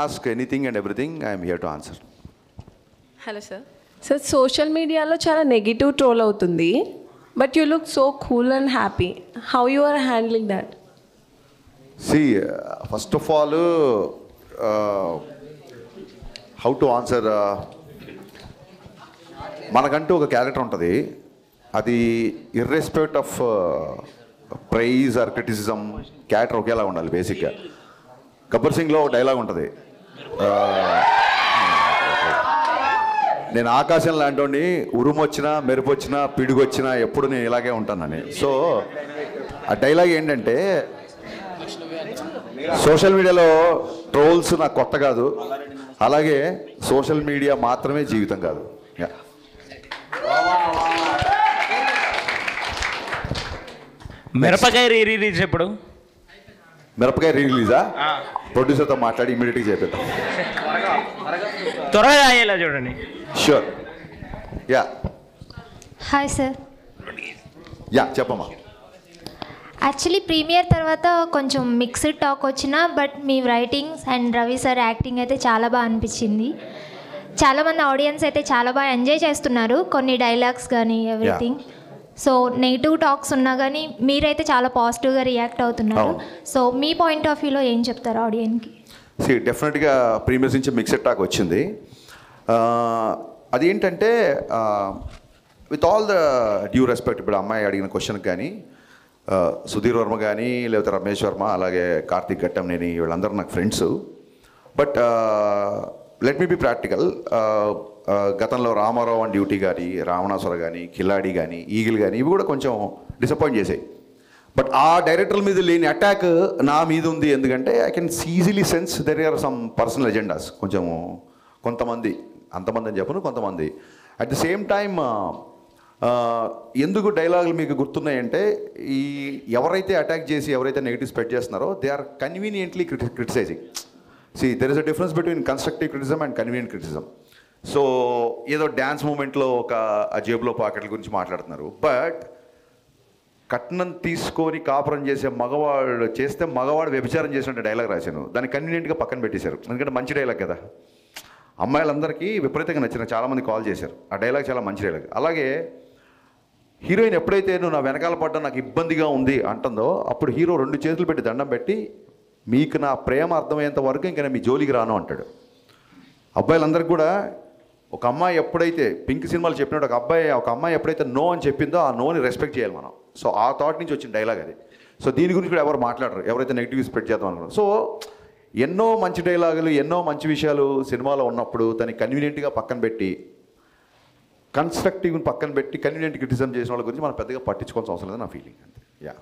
Ask anything and everything, I am here to answer. Hello sir. Sir social మీడియాలో చాలా negative troll అవుతుంది, but you look so cool and happy. How you are handling that? See, first of all, how to answer, మనకంటూ ఒక character ఉంటుంది. అది irrespective of praise or criticism character ఒకేలా ఉండాలి. బేసిక్గా గబ్బర్ సింగ్లో ఒక డైలాగ్ ఉంటుంది, నేను ఆకాశం లాంటి ఉరుము వచ్చినా మెరుపు వచ్చినా పిడుగు వచ్చినా ఎప్పుడు నేను ఇలాగే ఉంటానని. సో ఆ డైలాగ్ ఏంటంటే, సోషల్ మీడియాలో ట్రోల్స్ నాకు కొత్త కాదు, అలాగే సోషల్ మీడియా మాత్రమే జీవితం కాదు. మిరపకాయ రిలీజ్ ఎప్పుడు? మిరపకాయ రిలీజా? ప్రొడ్యూసర్తో మాట్లాడి ఇమీడియట్గా చేపిద్దాం. త్వరగా అయ్యేలా చూడండి. Sure. Yeah hi sir. Yeah చెప్పమ్మా. యాక్చువల్లీ ప్రీమియర్ తర్వాత కొంచెం మిక్స్డ్ టాక్ వచ్చినా, but me writings and Ravi sir acting అయితే చాలా బాగా అనిపించింది. చాలామంది ఆడియన్స్ అయితే చాలా బాగా ఎంజాయ్ చేస్తున్నారు కొన్ని డైలాగ్స్ కానీ ఎవ్రీథింగ్. సో నెగిటివ్ టాక్స్ ఉన్నా కానీ మీరైతే చాలా పాజిటివ్గా రియాక్ట్ అవుతున్నారు. సో మీ పాయింట్ ఆఫ్ వ్యూలో ఏం చెప్తారు ఆడియన్స్కి? డెఫినెట్గా ప్రీమియర్స్ నుంచి మిక్స్డ్ టాక్ వచ్చింది. అదేంటంటే with all the due respect, ఇప్పుడు అమ్మాయి అడిగిన క్వశ్చన్కి కానీ సుధీర్ వర్మ కానీ లేకపోతే రమేష్ వర్మ అలాగే కార్తీక్ ఘట్టంనేని వీళ్ళందరూ నాకు friends. But let me be practical. గతంలో రామారావు అండ్ డ్యూటీ కానీ, రావణాసుర కానీ, కిలాడి కానీ, ఈగిల్ కానీ ఇవి కూడా కొంచెం డిసప్పాయింట్ చేసాయి. బట్ ఆ డైరెక్టర్ల మీద లేని అటాక్ నా మీద ఉంది. ఎందుకంటే I can easily sense there are some personal agendas. కొంచెం కొంతమంది, అంతమంది అని చెప్పను, కొంతమంది. అట్ ది సేమ్ టైమ్ ఎందుకు డైలాగులు మీకు గుర్తున్నాయంటే, ఈ ఎవరైతే అటాక్ చేసి ఎవరైతే నెగిటివ్ స్ప్రెడ్ చేస్తున్నారో they are conveniently criticizing. There is a difference between constructive criticism and convenient criticism. So ఏదో డ్యాన్స్ మూమెంట్లో ఒక జేబులో పాకెట్ల గురించి మాట్లాడుతున్నారు, బట్ కట్నం తీసుకొని కాపురం చేసే మగవాడు చేస్తే మగవాడు వ్యభిచారం చేసినట్టు డైలాగ్ రాశాను. దాన్ని కన్వీనియంట్గా పక్కన పెట్టేశారు, ఎందుకంటే మంచి డైలాగ్ కదా. అమ్మాయిలందరికీ విపరీతంగా నచ్చిన, చాలామంది కాల్ చేశారు. ఆ డైలాగ్ చాలా మంచి డైలాగ్. అలాగే హీరోయిన్ ఎప్పుడైతే నువ్వు నా వెనకాల పడ్డా నాకు ఇబ్బందిగా ఉంది అంటుందో, అప్పుడు హీరో 2 చేతులు పెట్టి దండం పెట్టి, మీకు నా ప్రేమ అర్థమయ్యేంత వరకు ఇంకా నేను మీ జోలికి రాను అంటాడు. అబ్బాయిలందరికీ కూడా ఒక అమ్మాయి ఎప్పుడైతే పింక్ సినిమాలు చెప్పినట్టు ఒక అమ్మాయి ఎప్పుడైతే నో అని చెప్పిందో ఆ నోని రెస్పెక్ట్ చేయాలి మనం. సో ఆ థాట్ నుంచి వచ్చిన డైలాగ్ అది. సో దీని గురించి కూడా ఎవరు మాట్లాడరు, ఎవరైతే నెగిటివ్ స్ప్రెడ్ చేద్దాం అనుకున్నారు. సో ఎన్నో మంచి డైలాగులు, ఎన్నో మంచి విషయాలు సినిమాలో ఉన్నప్పుడు దాన్ని కన్వీనియంట్గా పక్కన పెట్టి, కన్స్ట్రక్టివ్ని పక్కన పెట్టి కన్వీనియంట్ క్రిటిసిజం చేసిన వాళ్ళ గురించి మనం పెద్దగా పట్టించుకోవాల్సిన అవసరం లేదు, నా ఫీలింగ్ అంతే. యా.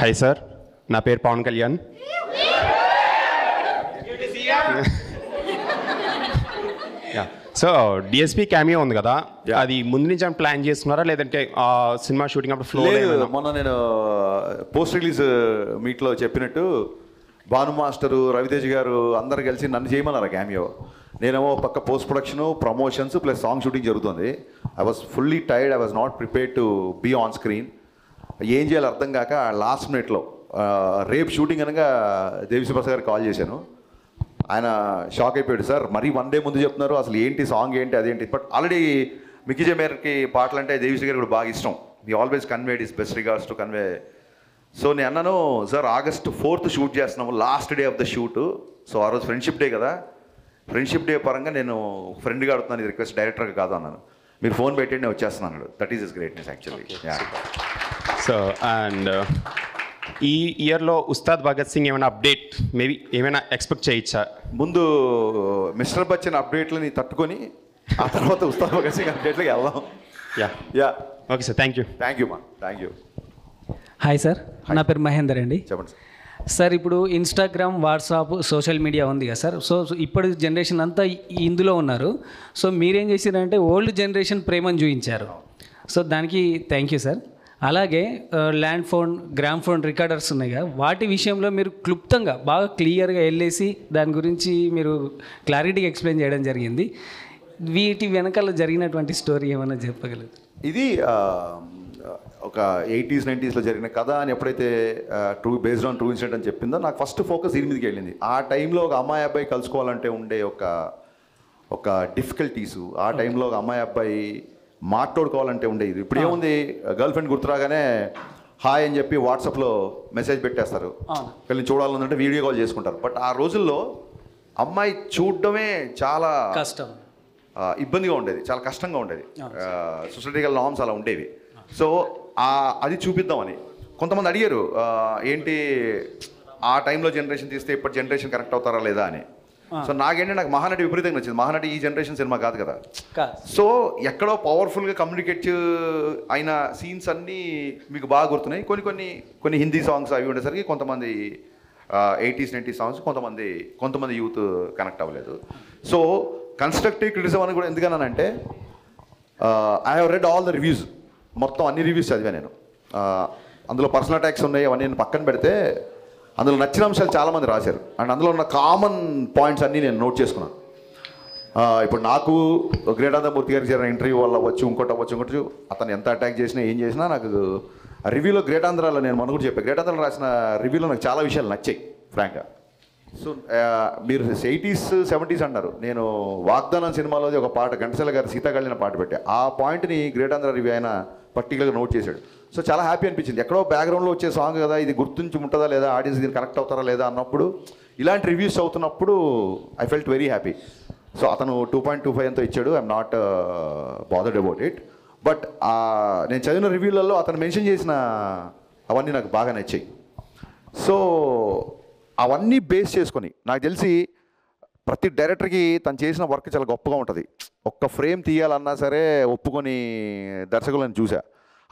హాయ్ సార్, నా పేరు Pawan Kalyan. So DSP cameo ఉంది కదా, అది ముందు నుంచి ప్లాన్ చేస్తున్నారా లేదంటే సినిమా షూటింగ్ అప్పుడు ఫ్లో? మొన్న నేను పోస్ట్ రిలీజ్ మీట్లో చెప్పినట్టు భాను మాస్టరు, రవితేజ్ గారు అందరు కలిసి నన్ను చేయమన్నారు క్యామియో. నేనేమో పక్క post production, promotions plus song shooting జరుగుతుంది. I was fully tired, I was not prepared to be on screen. ఏం చేయాలో అర్థం కాక లాస్ట్ మినిట్లో రేపు షూటింగ్ అనగా దేవిశ్రీ ప్రసాద్ గారికి కాల్ చేశాను. ఆయన షాక్ అయిపోయాడు, సార్ మరీ 1 డే ముందు చెప్తున్నారు, అసలు ఏంటి సాంగ్ ఏంటి అదేంటి. బట్ ఆల్రెడీ మిక్కీ జే మేయర్కి పాటలు అంటే దేవిశ్రీ గారికి కూడా బాగా ఇష్టం. He always conveyed his best regards to convey. So నేను అన్నాను, సార్ August 4th షూట్ చేస్తున్నాము, last day of the shoot. So ఆ రోజు ఫ్రెండ్షిప్ డే కదా, ఫ్రెండ్షిప్ డే పరంగా నేను ఫ్రెండ్గా అడుగుతున్నాను, ఇది రిక్వెస్ట్ డైరెక్టర్గా కాదు అన్నాను. మీరు ఫోన్ పెట్టండి నేను వచ్చేస్తున్నాను. That is is greatness actually. So and ఈ ఇయర్లో ఉస్తాద్ భగత్ సింగ్ ఏమైనా అప్డేట్ మేబీ ఏమైనా ఎక్స్పెక్ట్ చేయొచ్చా? ముందు మిస్టర్ బచ్చన్ అప్డేట్లని తట్టుకొని ఆ తర్వాత ఉస్తాద్ భగత్ సింగ్ అప్డేట్లకి వెళ్దాం. Yeah okay sir, thank you. Thank you మా, థ్యాంక్ యూ. హాయ్ సార్, నా పేరు మహేందర్ అండి. చెప్పండి సార్, ఇప్పుడు ఇన్స్టాగ్రామ్, వాట్సాప్, సోషల్ మీడియా ఉంది కదా సార్. సో ఇప్పుడు జనరేషన్ అంతా ఇందులో ఉన్నారు. సో మీరేం చేశారంటే ఓల్డ్ జనరేషన్ ప్రేమను చూపించారు. సో దానికి థ్యాంక్ యూ సార్. అలాగే land phone, gram phone recorders ఉన్నాయి కదా, వాటి విషయంలో మీరు క్లుప్తంగా బాగా క్లియర్గా వెళ్ళేసి దాని గురించి మీరు క్లారిటీగా ఎక్స్ప్లెయిన్ చేయడం జరిగింది. వీటి వెనకాల జరిగినటువంటి స్టోరీ ఏమైనా చెప్పగలరు? ఇది ఒక 80s 90sలో జరిగిన కథ అని ఎప్పుడైతే బేస్డ్ ఆన్ ట్రూ ఇన్సిడెంట్ అని చెప్పిందో నాకు ఫస్ట్ ఫోకస్ దీని మీదకి వెళ్ళింది. ఆ టైంలో ఒక అమ్మాయి అబ్బాయి కలుసుకోవాలంటే ఉండే ఒక డిఫికల్టీసు, ఆ టైంలో ఒక అమ్మాయి అబ్బాయి మాట్లాడుకోవాలంటే ఉండేది. ఇప్పుడు ఏముంది, గర్ల్ ఫ్రెండ్ గుర్తురాగానే హాయ్ అని చెప్పి వాట్సాప్లో మెసేజ్ పెట్టేస్తారు, వీళ్ళని చూడాలంటే వీడియో కాల్ చేసుకుంటారు. బట్ ఆ రోజుల్లో అమ్మాయి చూడడమే చాలా కష్టం, ఇబ్బందిగా ఉండేది, చాలా కష్టంగా ఉండేది. సొసైటికల్ నార్మ్స్ అలా ఉండేవి. సో అది చూపిద్దామని కొంతమంది అడిగారు, ఏంటి ఆ టైంలో జనరేషన్ తీస్తే ఇప్పటి జనరేషన్ కరెక్ట్ అవుతారా లేదా అని. సో నాకు మహానటి విపరీతంగా నచ్చింది. మహానటి ఈ జనరేషన్ సినిమా కాదు కదా. సో ఎక్కడో పవర్ఫుల్గా కమ్యూనికేట్ అయిన సీన్స్ అన్నీ మీకు బాగా గుర్తున్నాయి. కొన్ని హిందీ సాంగ్స్ అవి ఉండేసరికి కొంతమంది 80s 90s సాంగ్స్ కొంతమంది యూత్ కనెక్ట్ అవ్వలేదు. సో కన్స్ట్రక్టివ్ క్రిటిసిజం అని కూడా ఎందుకన్నానంటే, I have read all the reviews, మొత్తం అన్ని రివ్యూస్ చదివా నేను. అందులో పర్సనల్ అటాక్స్ ఉన్నాయి, అవన్నీ నేను పక్కన పెడితే అందులో నచ్చిన అంశాలు చాలామంది రాశారు. అండ్ అందులో ఉన్న కామన్ పాయింట్స్ అన్నీ నేను నోట్ చేసుకున్నాను. ఇప్పుడు నాకు గ్రేటాంధ్రమూర్తి గారికి జరిగిన ఇంటర్వ్యూ వల్ల అవ్వచ్చు, ఇంకోటి అతను ఎంత అటాక్ చేసినా ఏం చేసినా నాకు రివ్యూలో గ్రేటాంధ్రాలో నేను మొన్న కూడా చెప్పాను, గ్రేటాంధ్రాలో రాసిన రివ్యూలో నాకు చాలా విషయాలు నచ్చాయి ఫ్రాంక్గా. సో మీరు 80s 70s అన్నారు, నేను వాగ్దానం సినిమాలోది ఒక పాట ఘంటసాల గారు సీతాకళ్యాణ పాట పెట్టా, ఆ పాయింట్ని గ్రేటాంధ్ర రివ్యూ ఆయన పర్టికులర్గా నోట్ చేశాడు. సో చాలా హ్యాపీ అనిపించింది. ఎక్కడో బ్యాక్గ్రౌండ్లో వచ్చే సాంగ్ కదా, ఇది గుర్తుంచి ఉంటుందా లేదా, ఆడియన్స్ దీన్ని కనెక్ట్ అవుతారా లేదా అన్నప్పుడు, ఇలాంటి రివ్యూస్ అవుతున్నప్పుడు I felt very happy. So అతను 2.25 ఎంతో ఇచ్చాడు, I'm not bothered about it. But నేను చదివిన రివ్యూలలో అతను మెన్షన్ చేసిన అవన్నీ నాకు బాగా నచ్చాయి. సో అవన్నీ బేస్ చేసుకొని నాకు తెలిసి ప్రతి డైరెక్టర్కి తను చేసిన వర్క్ చాలా గొప్పగా ఉంటుంది. ఒక్క ఫ్రేమ్ తీయాలన్నా సరే ఒప్పుకొని దర్శకులను చూసా.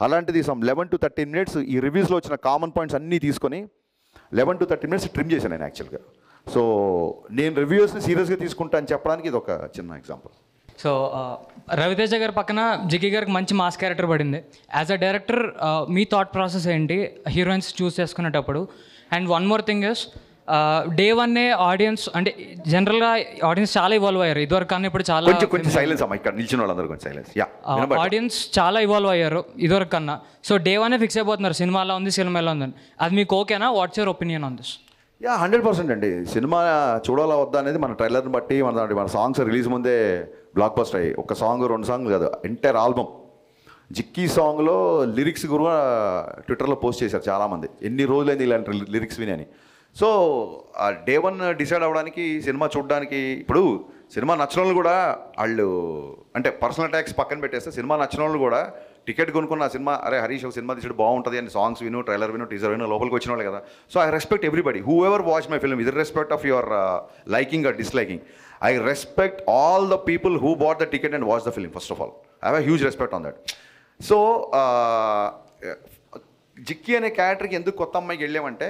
అలాంటిది సమ్ 11 to 13 minutes ఈ రివ్యూస్లో వచ్చిన కామన్ పాయింట్స్ అన్నీ తీసుకొని 11 to 13 minutes ట్రిమ్ చేశాను నేను యాక్చువల్గా. సో నేను రివ్యూస్ని సీరియస్గా తీసుకుంటా అని చెప్పడానికి ఇది ఒక చిన్న ఎగ్జాంపుల్. సో రవితేజ గారి పక్కన జిగ్గి గారికి మంచి మాస్ క్యారెక్టర్ పడింది. యాజ్ అ డైరెక్టర్ మీ థాట్ ప్రాసెస్ ఏంటి హీరోయిన్స్ చూస్ చేసుకునేటప్పుడు? And one more thing is, day వన్నే ఆడియన్స్ అంటే జనరల్గా ఆడియన్స్ చాలా ఇవాల్వ్ అయ్యారు ఇదివరకు కన్నా, ఇప్పుడు చాలా కొంచెం సైలెన్స్ అమ్మా, ఇక్కడ నిల్చిన వాళ్ళందరూ కొంచెం సైలెన్స్. ఆడియన్స్ చాలా ఇవాల్వ్ అయ్యారు ఇదివరకు కన్నా. సో డే వన్నే ఫిక్స్ అయిపోతున్నారు సినిమా ఎలా ఉంది, సినిమా ఎలా ఉందని. అది మీకు ఓకేనా? What's your opinion on this? 100% అండి. సినిమా చూడాలా వద్దా అనేది మన ట్రైలర్ని బట్టి, మన సాంగ్స్ రిలీజ్ ముందే బ్లాక్ బస్టర్ అయ్యి, ఒక సాంగ్ 2 సాంగ్లు కాదు, ఎంటైర్ ఆల్బమ్. జిక్కీ సాంగ్లో లిరిక్స్ కూడా ట్విట్టర్లో పోస్ట్ చేశారు చాలామంది, ఎన్ని రోజులైంది ఇలాంటి లిరిక్స్ విని అని. సో డే వన్ డిసైడ్ అవ్వడానికి, సినిమా చూడడానికి, ఇప్పుడు సినిమా నచ్చిన వాళ్ళు కూడా వాళ్ళు అంటే పర్సనల్ అటాక్స్ పక్కన పెట్టేస్తే, సినిమా నచ్చిన వాళ్ళు కూడా టికెట్ కొనుక్కున్న ఆ సినిమా, అరే హరీష్ ఒక సినిమా తీసాడు బాగుంటుంది అని సాంగ్స్ విను, ట్రైలర్ విను, టీజర్ విను, లోపలికి వచ్చిన వాళ్ళే కదా. So I respect everybody who ever watch my film, is respect of your liking or disliking. I respect all the people who bought the ticket and watched the film, first of all. I have a huge respect on that. So, Jikki అనే క్యారెక్టర్కి ఎందుకు కొత్త అమ్మాయికి వెళ్ళామంటే,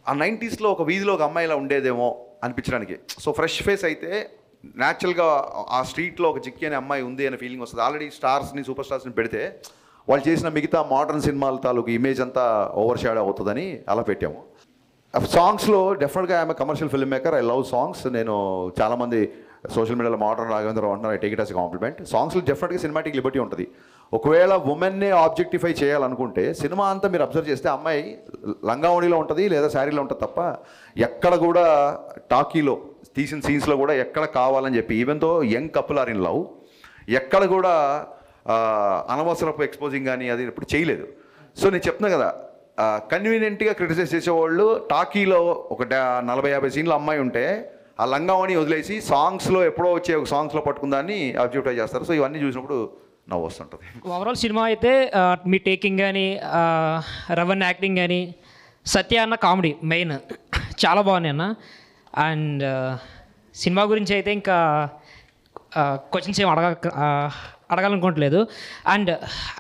ఆ 90sలో ఒక వీధిలో ఒక అమ్మాయిలా ఉండేదేమో అనిపించడానికి. సో ఫ్రెష్ ఫేస్ అయితే న్యాచురల్గా ఆ స్ట్రీట్లో ఒక జిక్కీ అనే అమ్మాయి ఉంది అనే ఫీలింగ్ వస్తుంది. ఆల్రెడీ స్టార్స్ని, సూపర్ స్టార్స్ని పెడితే వాళ్ళు చేసిన మిగతా మోడర్న్ సినిమాల తాలూకు ఇమేజ్ అంతా ఓవర్ షాడో అవుతుందని అలా పెట్టాము. సాంగ్స్లో డెఫినెట్గా I'm commercial film maker, I love songs. నేను చాలామంది సోషల్ మీడియాలో మోడర్న్ రాఘవేంద్ర అంటున్నారు, I take it as compliment. సాంగ్స్లో డెఫినెట్గా సినిమాటిక్ లిబర్టీ ఉంటుంది. ఒకవేళ ఉమెన్నే ఆబ్జెక్టిఫై చేయాలనుకుంటే సినిమా అంతా మీరు అబ్జర్వ్ చేస్తే అమ్మాయి లంగావణిలో ఉంటుంది లేదా శారీలో ఉంటుంది తప్ప, ఎక్కడ కూడా టాకీలో తీసిన సీన్స్లో కూడా ఎక్కడ కావాలని చెప్పి, even though young couple are in love, ఎక్కడ కూడా అనవసరపు ఎక్స్పోజింగ్ కానీ అది ఇప్పుడు చేయలేదు. సో నేను చెప్తున్నా కదా, కన్వీనియంట్గా క్రిటిసైజ్ చేసేవాళ్ళు టాకీలో ఒక 40-50 సీన్లు అమ్మాయి ఉంటే ఆ లంగావణి వదిలేసి సాంగ్స్లో ఎప్పుడో వచ్చే ఒక సాంగ్స్లో పట్టుకుందాన్ని అబ్జెక్టిఫై చేస్తారు. సో ఇవన్నీ చూసినప్పుడు నవ్వు వస్తుంటుంది. ఓవరాల్ సినిమా అయితే మీ టేకింగ్ కానీ, రవణ్ యాక్టింగ్ కానీ, సత్య అన్న కామెడీ మెయిన్ చాలా బాగున్నాయి అన్న. అండ్ సినిమా గురించి అయితే ఇంకా క్వశ్చన్స్ ఏం అడగాలనుకోవట్లేదు. అండ్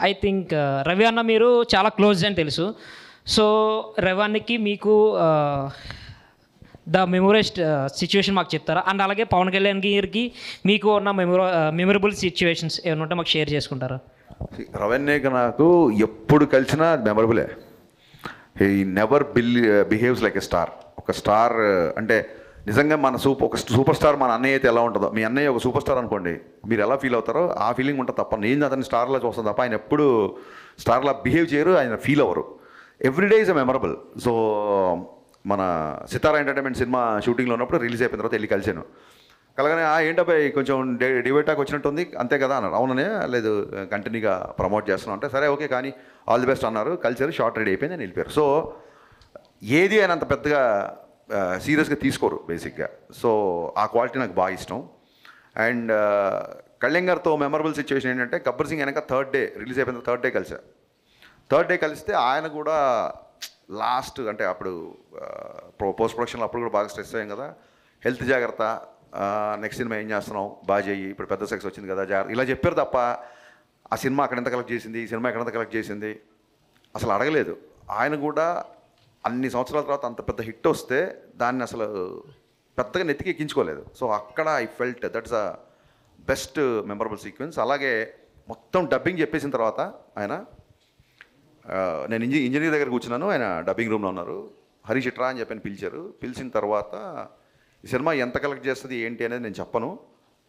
ఐ థింక్ రవి అన్న మీరు చాలా క్లోజ్ అని తెలుసు. సో రవి అన్నకి మీకు ద మెమొరైజ్డ్ సిచ్యువేషన్ మాకు చెప్తారా? అండ్ అలాగే పవన్ కళ్యాణ్ గారికి మీకు ఉన్న మెమొరబుల్ సిచ్యువేషన్స్ ఏమైనా ఉంటే మాకు షేర్ చేసుకుంటారా? రవణ్యకి నాకు ఎప్పుడు కలిసినా మెమరబులే. He never behaves like a star. ఒక స్టార్ అంటే నిజంగా ఒక సూపర్ స్టార్ మన అన్నయ్య అయితే ఎలా ఉంటుందో, మీ అన్నయ్య ఒక సూపర్ స్టార్ అనుకోండి, మీరు ఎలా ఫీల్ అవుతారో ఆ ఫీలింగ్ ఉంటుంది తప్ప, నేను అతని స్టార్లో చూస్తాను తప్ప ఆయన ఎప్పుడు స్టార్లా బిహేవ్ చేయరు, ఆయన ఫీల్ అవ్వరు. Everyday is a memorable. So మన సితారా ఎంటర్టైన్మెంట్ సినిమా షూటింగ్లో ఉన్నప్పుడు రిలీజ్ అయిపోయిన తర్వాత వెళ్ళి కలిసాను. కలగానే ఏంటబ్బాయి కొంచెం డివేటాక్ వచ్చినట్టుంది అంతే కదా అన్నారు. అవుననే, లేదు కంటిన్యూగా ప్రమోట్ చేస్తున్నాం అంటే సరే ఓకే కానీ ఆల్ ది బెస్ట్ అన్నారు. కలిసారు, షార్ట్ రెడీ అయిపోయింది, అని వెళ్ళిపోయారు. సో ఏది ఆయన అంత పెద్దగా సీరియస్గా తీసుకోరు బేసిక్గా. సో ఆ క్వాలిటీ నాకు బాగా ఇష్టం. అండ్ కళ్యాణ్ గారితో మెమరబుల్ సిచ్యువేషన్ ఏంటంటే గబ్బర్ సింగ్ వెనక థర్డ్ డే రిలీజ్ అయిపోయిన థర్డ్ డే కలిసా. థర్డ్ డే కలిస్తే ఆయన కూడా లాస్ట్ అంటే అప్పుడు పోస్ట్ ప్రొడక్షన్లో అప్పుడు కూడా బాగా స్ట్రెస్ అయ్యాం కదా, హెల్త్ జాగ్రత్త, నెక్స్ట్ సినిమా ఏం చేస్తున్నావు బాగా చెయ్యి, ఇప్పుడు పెద్ద సక్సెస్ వచ్చింది కదా జాగ్రత్త, ఇలా చెప్పారు తప్ప ఆ సినిమా అక్కడ ఎంత కలెక్ట్ చేసింది, ఈ సినిమా ఎక్కడంత కలెక్ట్ చేసింది అసలు అడగలేదు. ఆయన కూడా అన్ని సంవత్సరాల తర్వాత అంత పెద్ద హిట్ వస్తే దాన్ని అసలు పెద్దగా నెత్తికి ఎక్కించుకోలేదు. సో అక్కడ I felt that's a best memorable sequence. అలాగే మొత్తం డబ్బింగ్ చెప్పేసిన తర్వాత ఆయన నేను ఇంజనీర్ దగ్గర కూర్చున్నాను, ఆయన డబ్బింగ్ రూమ్లో ఉన్నారు. హరీష్ ఇట్రా అని చెప్పని పిలిచారు. పిలిచిన తర్వాత ఈ సినిమా ఎంత కలెక్ట్ చేస్తుంది ఏంటి అనేది నేను చెప్పను,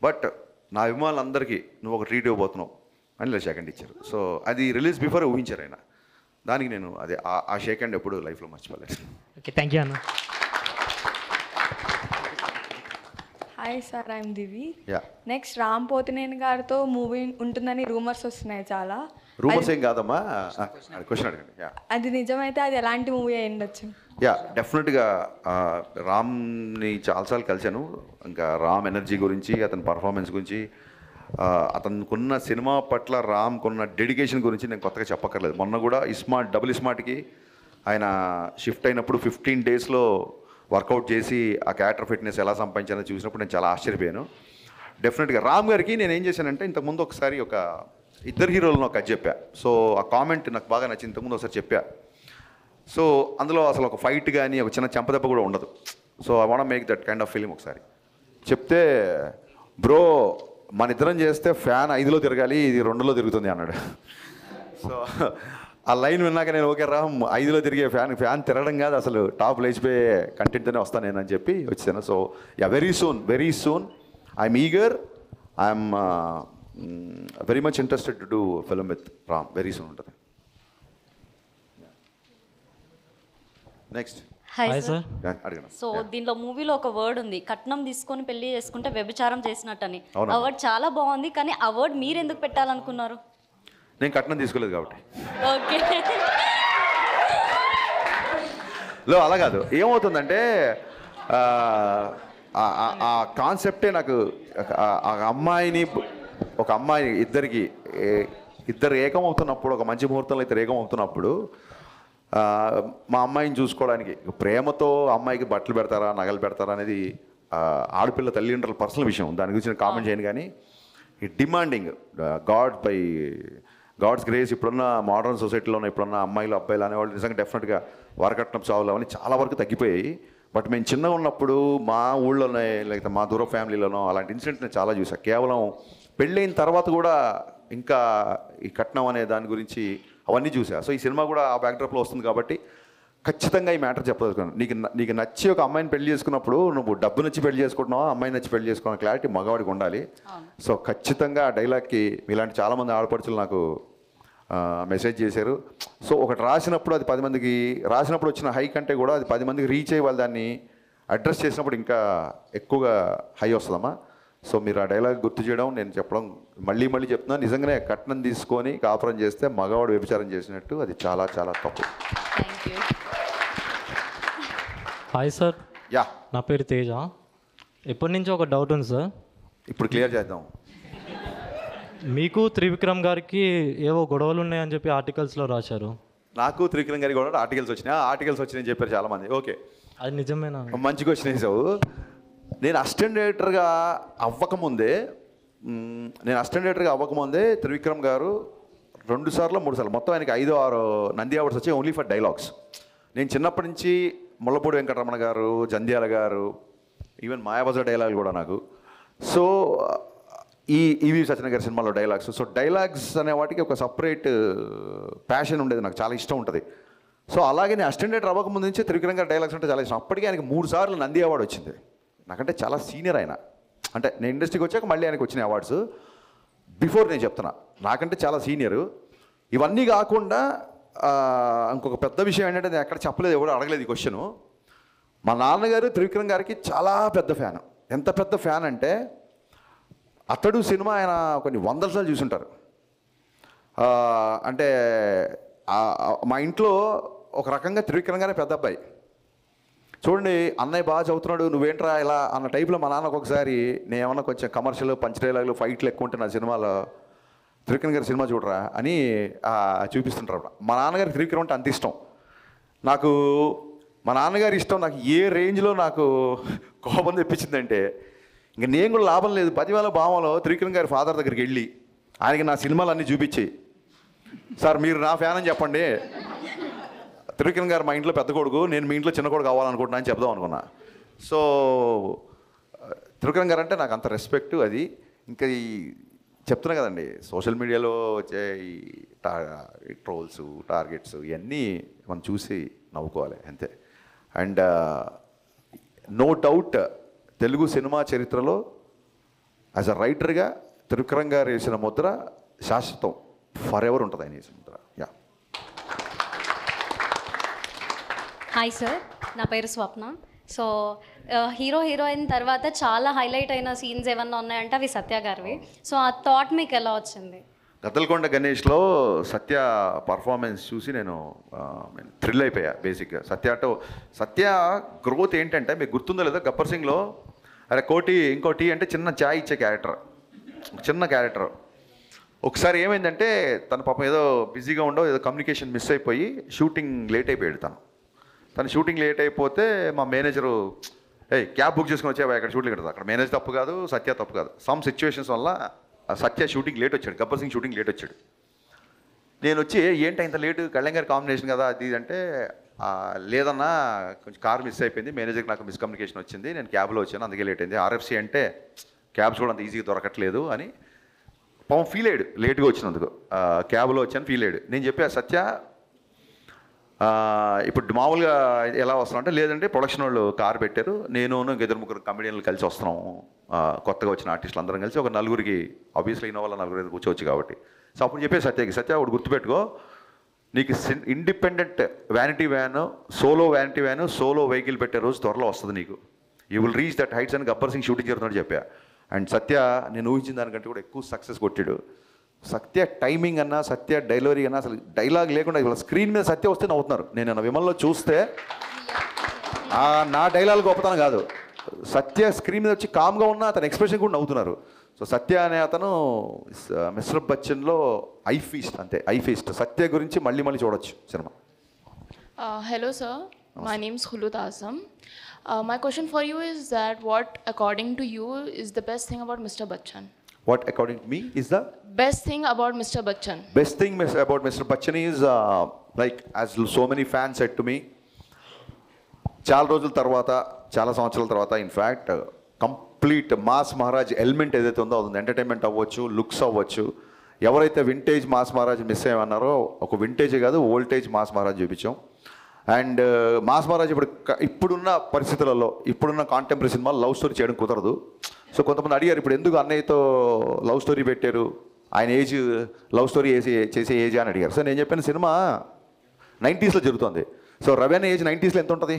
బట్ నా అభిమానులందరికీ నువ్వు ఒక ట్రీట్ ఇవ్వబోతున్నావు అని ఇలా షేక్ హ్యాండ్ ఇచ్చారు. సో అది రిలీజ్ బిఫోర్ ఊహించారు ఆయన. దానికి నేను అదే ఆ షేక్ హ్యాండ్ ఎప్పుడు లైఫ్లో మర్చిపోలేదు. ఓకే, థ్యాంక్ యూ అన్న. Hi sir, I'm Divi. Ya, next Ram Pothineni గారితో మూవీ ఉంటుందని రూమర్స్ వస్తున్నాయి చాలా. రూమర్స్ ఏం కాదమ్మా, క్వశ్చన్ అడగండి. యా, అది నిజమైతే అది ఎలాంటి మూవీ అయి ఉండొచ్చు? యా డెఫినెట్గా రామ్ని చాలాసార్లు కలిశాను. ఇంకా రామ్ ఎనర్జీ గురించి, అతని పర్ఫార్మెన్స్ గురించి, అతనుకున్న సినిమా పట్ల రామ్కున్న డెడికేషన్ గురించి నేను కొత్తగా చెప్పక్కర్లేదు. మొన్న కూడా డబుల్ స్మార్ట్కి ఆయన షిఫ్ట్ అయినప్పుడు 15 డేస్లో వర్కౌట్ చేసి ఆ క్యారెక్టర్ ఫిట్నెస్ ఎలా సంపాదించానో చూసినప్పుడు నేను చాలా ఆశ్చర్యపోయాను. డెఫినెట్గా రామ్ గారికి నేను ఏం చేశానంటే ఇంతకుముందు ఒకసారి ఒక ఇద్దరు హీరోలను ఒక చెప్పా. సో ఆ కామెంట్ నాకు బాగా నచ్చింది, ఇంతకుముందు ఒకసారి చెప్పా. సో అందులో అసలు ఒక ఫైట్ కానీ ఒక చిన్న చెంపదెబ్బ కూడా ఉండదు. So I want make that kind of film ఒకసారి చెప్తే, బ్రో మన ఇద్దరం చేస్తే ఫ్యాన్ 5లో తిరగాలి, ఇది 2లో తిరుగుతుంది అన్నాడు. సో ఆ లైన్ విన్నాక నేను ఓకే రామ్ 5లో తిరిగే ఫ్యాన్ తిరగడం కాదు అసలు టాప్ లేచిపోయే కంటెంట్తోనే వస్తాను నేను అని చెప్పి వచ్చాను. So yeah, very soon I'm eager, I'm very much interested to do film with Ram. Very soon ఉంటుంది. Next hi sir. అడగను. సో దీనిలో మూవీలో ఒక వర్డ్ ఉంది, కట్నం తీసుకొని పెళ్లి చేసుకుంటే వ్యభిచారం చేసినట్టని. అవునా? ఆ వర్డ్ చాలా బాగుంది, కానీ ఆ వర్డ్ మీరు ఎందుకు పెట్టాలనుకున్నారు? నేను కట్నం తీసుకోలేదు కాబట్టి. ఓకే. అలా కాదు, ఏమవుతుందంటే ఆ కాన్సెప్టే నాకు ఒక అమ్మాయి ఇద్దరు ఏకమవుతున్నప్పుడు, ఒక మంచి ముహూర్తంలో ఇద్దరు ఏకమవుతున్నప్పుడు మా అమ్మాయిని చూసుకోవడానికి ప్రేమతో అమ్మాయికి బట్టలు పెడతారా నగలు పెడతారా అనేది ఆడపిల్ల తల్లిదండ్రుల పర్సనల్ విషయం, దాని గురించి నేను కామెంట్ చేయను. కానీ ఈ డిమాండింగ్ గాడ్స్ గ్రేస్ ఇప్పుడున్న మోడర్న్ సొసైటీలో ఇప్పుడున్న అమ్మాయిలు అబ్బాయిలు అనేవాళ్ళు నిజంగా డెఫినెట్గా వరకట్నం చావులు అవన్నీ చాలా వరకు తగ్గిపోయాయి. బట్ మేము చిన్నగా ఉన్నప్పుడు మా ఊళ్ళోనే లేకపోతే మా దూర ఫ్యామిలీలోనో అలాంటి ఇన్సిడెంట్ నేను చాలా చూసాను. కేవలం పెళ్ళైన తర్వాత కూడా ఇంకా ఈ కట్నం అనే దాని గురించి అవన్నీ చూసా. సో ఈ సినిమా కూడా ఆ బ్యాక్డ్రాప్లో వస్తుంది కాబట్టి ఖచ్చితంగా ఈ మ్యాటర్ చెప్పదలుచుకున్నాను. నీకు నచ్చి ఒక అమ్మాయిని పెళ్లి చేసుకున్నప్పుడు నువ్వు డబ్బు నచ్చి పెళ్లి చేసుకుంటున్నావా, అమ్మాయిని నచ్చి పెళ్లి చేసుకున్న క్లారిటీ మగవాడికి ఉండాలి. సో ఖచ్చితంగా ఆ డైలాగ్కి ఇలాంటి చాలామంది ఆడపడుచులు నాకు మెసేజ్ చేశారు. సో ఒకటి రాసినప్పుడు అది 10 మందికి రాసినప్పుడు వచ్చిన హై కంటే కూడా అది 10 మందికి రీచ్ అయ్యి వాళ్ళు దాన్ని అడ్రస్ చేసినప్పుడు ఇంకా ఎక్కువగా హై వస్తుందమ్మా. సో మీరు ఆ డైలాగ్ గుర్తు చేయడం, నేను చెప్పడం మళ్ళీ చెప్తున్నాను. నిజంగానే కట్నం తీసుకొని కాపురం చేస్తే మగవాడు వ్యభిచారం చేసినట్టు, అది చాలా చాలా తప్పు. Thank you. Hi sir. Yeah, నా పేరు తేజ. ఎప్పటి నుంచి ఒక డౌట్ ఉంది సార్, ఇప్పుడు క్లియర్ చేద్దాం. మీకు త్రివిక్రమ్ గారికి ఏవో గొడవలు ఉన్నాయని చెప్పి ఆర్టికల్స్లో రాశారు. నాకు త్రివిక్రమ్ గారికి కూడా ఆర్టికల్స్ వచ్చినాయని చెప్పారు చాలామంది. ఓకే, అది నిజమేనా? మంచి క్వశ్చన్ వేసావు. నేను అసిస్టెంట్ డైరెక్టర్గా అవ్వకముందే త్రివిక్రమ్ గారు 2 సార్లు 3 సార్లు మొత్తం ఆయనకి 5-6 నంది అవార్డ్స్ వచ్చాయి ఓన్లీ ఫర్ డైలాగ్స్. నేను చిన్నప్పటి నుంచి ముళ్ళపూడి వెంకటరమణ గారు, జంధ్యాల గారు, ఈవెన్ మాయాబజార్ డైలాగులు కూడా నాకు. సో ఈవి సత్యన గారి సినిమాలో డైలాగ్స్. సో డైలాగ్స్ అనే వాటికి ఒక సపరేట్ ప్యాషన్ ఉండేది, నాకు చాలా ఇష్టం ఉంటుంది. సో అలాగే నేను అసిస్టెంట్ డైరెక్టర్ అవ్వకముందు నుంచి త్రివిక్రమ్ గారి డైలాగ్స్ అంటే చాలా ఇష్టం. అప్పటికే ఆయనకి 3 సార్లు నంది అవార్డు వచ్చింది. నాకంటే చాలా సీనియర్ ఆయన. అంటే నేను ఇండస్ట్రీకి వచ్చాక మళ్ళీ ఆయనకు వచ్చిన అవార్డ్స్. బిఫోర్ నేను చెప్తున్నా, నాకంటే చాలా సీనియరు. ఇవన్నీ కాకుండా ఇంకొక పెద్ద విషయం ఏంటంటే నేను ఎక్కడ చెప్పలేదు, ఎవరు అడగలేదు ఈ క్వశ్చను. మా నాన్నగారు త్రివిక్రమ్ గారికి చాలా పెద్ద ఫ్యాన్. ఎంత పెద్ద ఫ్యాన్ అంటే అతడు సినిమా ఆయన కొన్ని వందల సార్లు చూసుంటారు. అంటే మా ఇంట్లో ఒక రకంగా త్రివిక్రమ్ గారే పెద్ద అబ్బాయి. చూడండి, అన్నయ్య బాగా చదువుతున్నాడు, నువ్వేంట్రా ఇలా అన్న టైప్లో మా నాన్న ఒక్కొక్కసారి నేను ఏమన్నా కొంచెం కమర్షియల్ పంచ్ డైలాగులు ఫైట్లు ఎక్కువ ఉంటే నా సినిమాలో త్రివిక్రమ్ గారి సినిమా చూడరా అని చూపిస్తుంటారు. మా నాన్నగారికి త్రివిక్రమ్ అంటే అంత ఇష్టం. నాకు మా నాన్నగారి ఇష్టం నాకు ఏ రేంజ్లో నాకు కోపం తెప్పించిందంటే ఇంక నేను కూడా లాభం లేదు. 10,000 భావంలో త్రివిక్రమ్ గారి ఫాదర్ దగ్గరికి వెళ్ళి ఆయనకి నా సినిమాలు అన్నీ చూపించి, సార్ మీరు నా ఫ్యాన్ అని చెప్పండి, త్రివిక్రమ్ గారు మా ఇంట్లో పెద్ద కొడుకు, నేను మీ ఇంట్లో చిన్న కొడుకు కావాలనుకుంటున్నా అని చెప్దాం అనుకున్నా. సో త్రివిక్రమ్ గారు అంటే నాకు అంత రెస్పెక్ట్. అది ఇంకా ఈ చెప్తున్నా కదండి, సోషల్ మీడియాలో వచ్చే ఈ ట్రోల్స్, టార్గెట్స్ ఇవన్నీ మనం చూసి నవ్వుకోవాలి అంతే. And no doubt Telugu cinema చరిత్రలో యాజ్ అ రైటర్గా త్రివిక్రమ్ గారు వేసిన ముద్ర శాశ్వతం, ఫర్ ఎవర్ ఉంటుంది ఆయన వేసిన ముద్ర. యా. హాయ్ సార్, నా పేరు స్వప్న. సో హీరో హీరోయిన్ తర్వాత చాలా హైలైట్ అయిన సీన్స్ ఏమన్నా ఉన్నాయంటే అవి సత్య గారివి. సో ఆ థాట్ మీకు ఎలా వచ్చింది? గద్దలకొండ గణేష్లో సత్య పర్ఫార్మెన్స్ చూసి నేను థ్రిల్ అయిపోయా. బేసిక్గా సత్య గ్రోత్ ఏంటంటే మీకు గుర్తుందో లేదో, గబ్బర్ సింగ్లో అరే కోటి ఇంకోటి అంటే చిన్న చాయ్ ఇచ్చే చిన్న క్యారెక్టర్. ఒకసారి ఏమైందంటే తన పాపం ఏదో బిజీగా ఉండో ఏదో కమ్యూనికేషన్ మిస్ అయిపోయి షూటింగ్ లేట్ అయిపోయాడు. తను షూటింగ్ లేట్ అయిపోతే మా మేనేజరు క్యాబ్ బుక్ చేసుకుని వచ్చావా ఇక్కడ షూటింగ్ కదా. అక్కడ మేనేజర్ తప్పు కాదు, సత్య తప్పు కాదు. సమ్ సిచ్యువేషన్స్ వల్ల సత్య షూటింగ్ లేట్ వచ్చాడు, గబ్బర్ సింగ్ షూటింగ్ లేట్ వచ్చాడు. నేను వచ్చి ఏంటి ఇంత లేటు, కళ్యాణ్ గారి కాంబినేషన్ కదా అది అంటే, లేదన్నా కొంచెం కార్ మిస్ అయిపోయింది, మేనేజర్కి నాకు మిస్కమ్యూనికేషన్ వచ్చింది, నేను క్యాబ్లో వచ్చాను అందుకే లేట్ అయింది. ఆర్ఎఫ్సి అంటే క్యాబ్స్ కూడా అంత ఈజీగా దొరకట్లేదు అని పాపం ఫీల్ అయ్యాడు, లేట్గా వచ్చినందుకు. క్యాబ్లో వచ్చాను ఫీల్ అయ్యాడు. నేను చెప్పా సత్య ఇప్పుడు మామూలుగా ఎలా వస్తున్నాం అంటే, లేదంటే ప్రొడక్షన్ వాళ్ళు కార్ పెట్టారు, నేను ఇంక 2-3 కమెడియన్లు కలిసి వస్తున్నాము, కొత్తగా వచ్చిన ఆర్టిస్టులు అందరం కలిసి ఒక 4 ఆబ్వియస్లీ ఇన్నోవాళ్ళ 4 కూర్చోవచ్చు కాబట్టి. సో అప్పుడు చెప్పే సత్య ఒకటి గుర్తుపెట్టుకో, నీకు independent vanity van, solo vanity van, solo vehicle పెట్టే రోజు త్వరలో వస్తుంది నీకు. You will reach that heights అని గబ్బర్ సింగ్ షూటింగ్ జరుగుతుందని చెప్పా. అండ్ సత్య నేను ఊహించిన దానికంటే కూడా ఎక్కువ సక్సెస్ కొట్టాడు. సత్య టైమింగ్ అన్నా, సత్య డైలరీ అన్నా, అసలు డైలాగ్ లేకుండా ఇవాళ స్క్రీన్ మీద సత్య వస్తే నవ్వుతున్నారు. నేను విమల్లో చూస్తే నా డైలాగ్ గొప్పతనం కాదు, సత్య స్క్రీన్ మీద వచ్చి కామ్గా ఉన్న అతని ఎక్స్ప్రెషన్ కూడా నవ్వుతున్నారు. సో సత్య అనే అతను మిస్టర్ బచ్చన్లో ఐ ఫీస్ట్, అంతే ఐ ఫీస్ట్. సత్య గురించి మళ్ళీ చూడొచ్చు cinema. Hello sir, my name is Khulud Azam. My question for you is that what according to you is the best thing about Mr. Bachchan? What according to me is the best thing about Mr. Bachchan? Best thing about Mr. Bachchan is like as so many fans said to me, చాలా రోజుల తర్వాత, చాలా సంవత్సరాల తర్వాత, in fact complete mass Maharaj element ఏదైతే ఉందో అది entertainment అవ్వచ్చు, లుక్స్ అవ్వచ్చు. ఎవరైతే వింటేజ్ మాస్ మహారాజ్ మిస్ అయ్యమన్నారో ఒక వింటేజే కాదు ఓల్టేజ్ మాస్ మహారాజ్ చూపించాం. అండ్ మాస్ మహారాజ్ ఇప్పుడున్న పరిస్థితులలో, ఇప్పుడున్న కాంటెంపరీ సినిమాలు లవ్ స్టోరీ చేయడం కుదరదు. సో కొంతమంది అడిగారు ఇప్పుడు ఎందుకు అన్నయ్యతో లవ్ స్టోరీ పెట్టారు, ఆయన ఏజ్ లవ్ స్టోరీ చేసే ఏజ్ అని అడిగారు. సో నేను చెప్పిన సినిమా 90s జరుగుతుంది. సో రవి అనే ఏజ్ 90s ఎంత ఉంటుంది,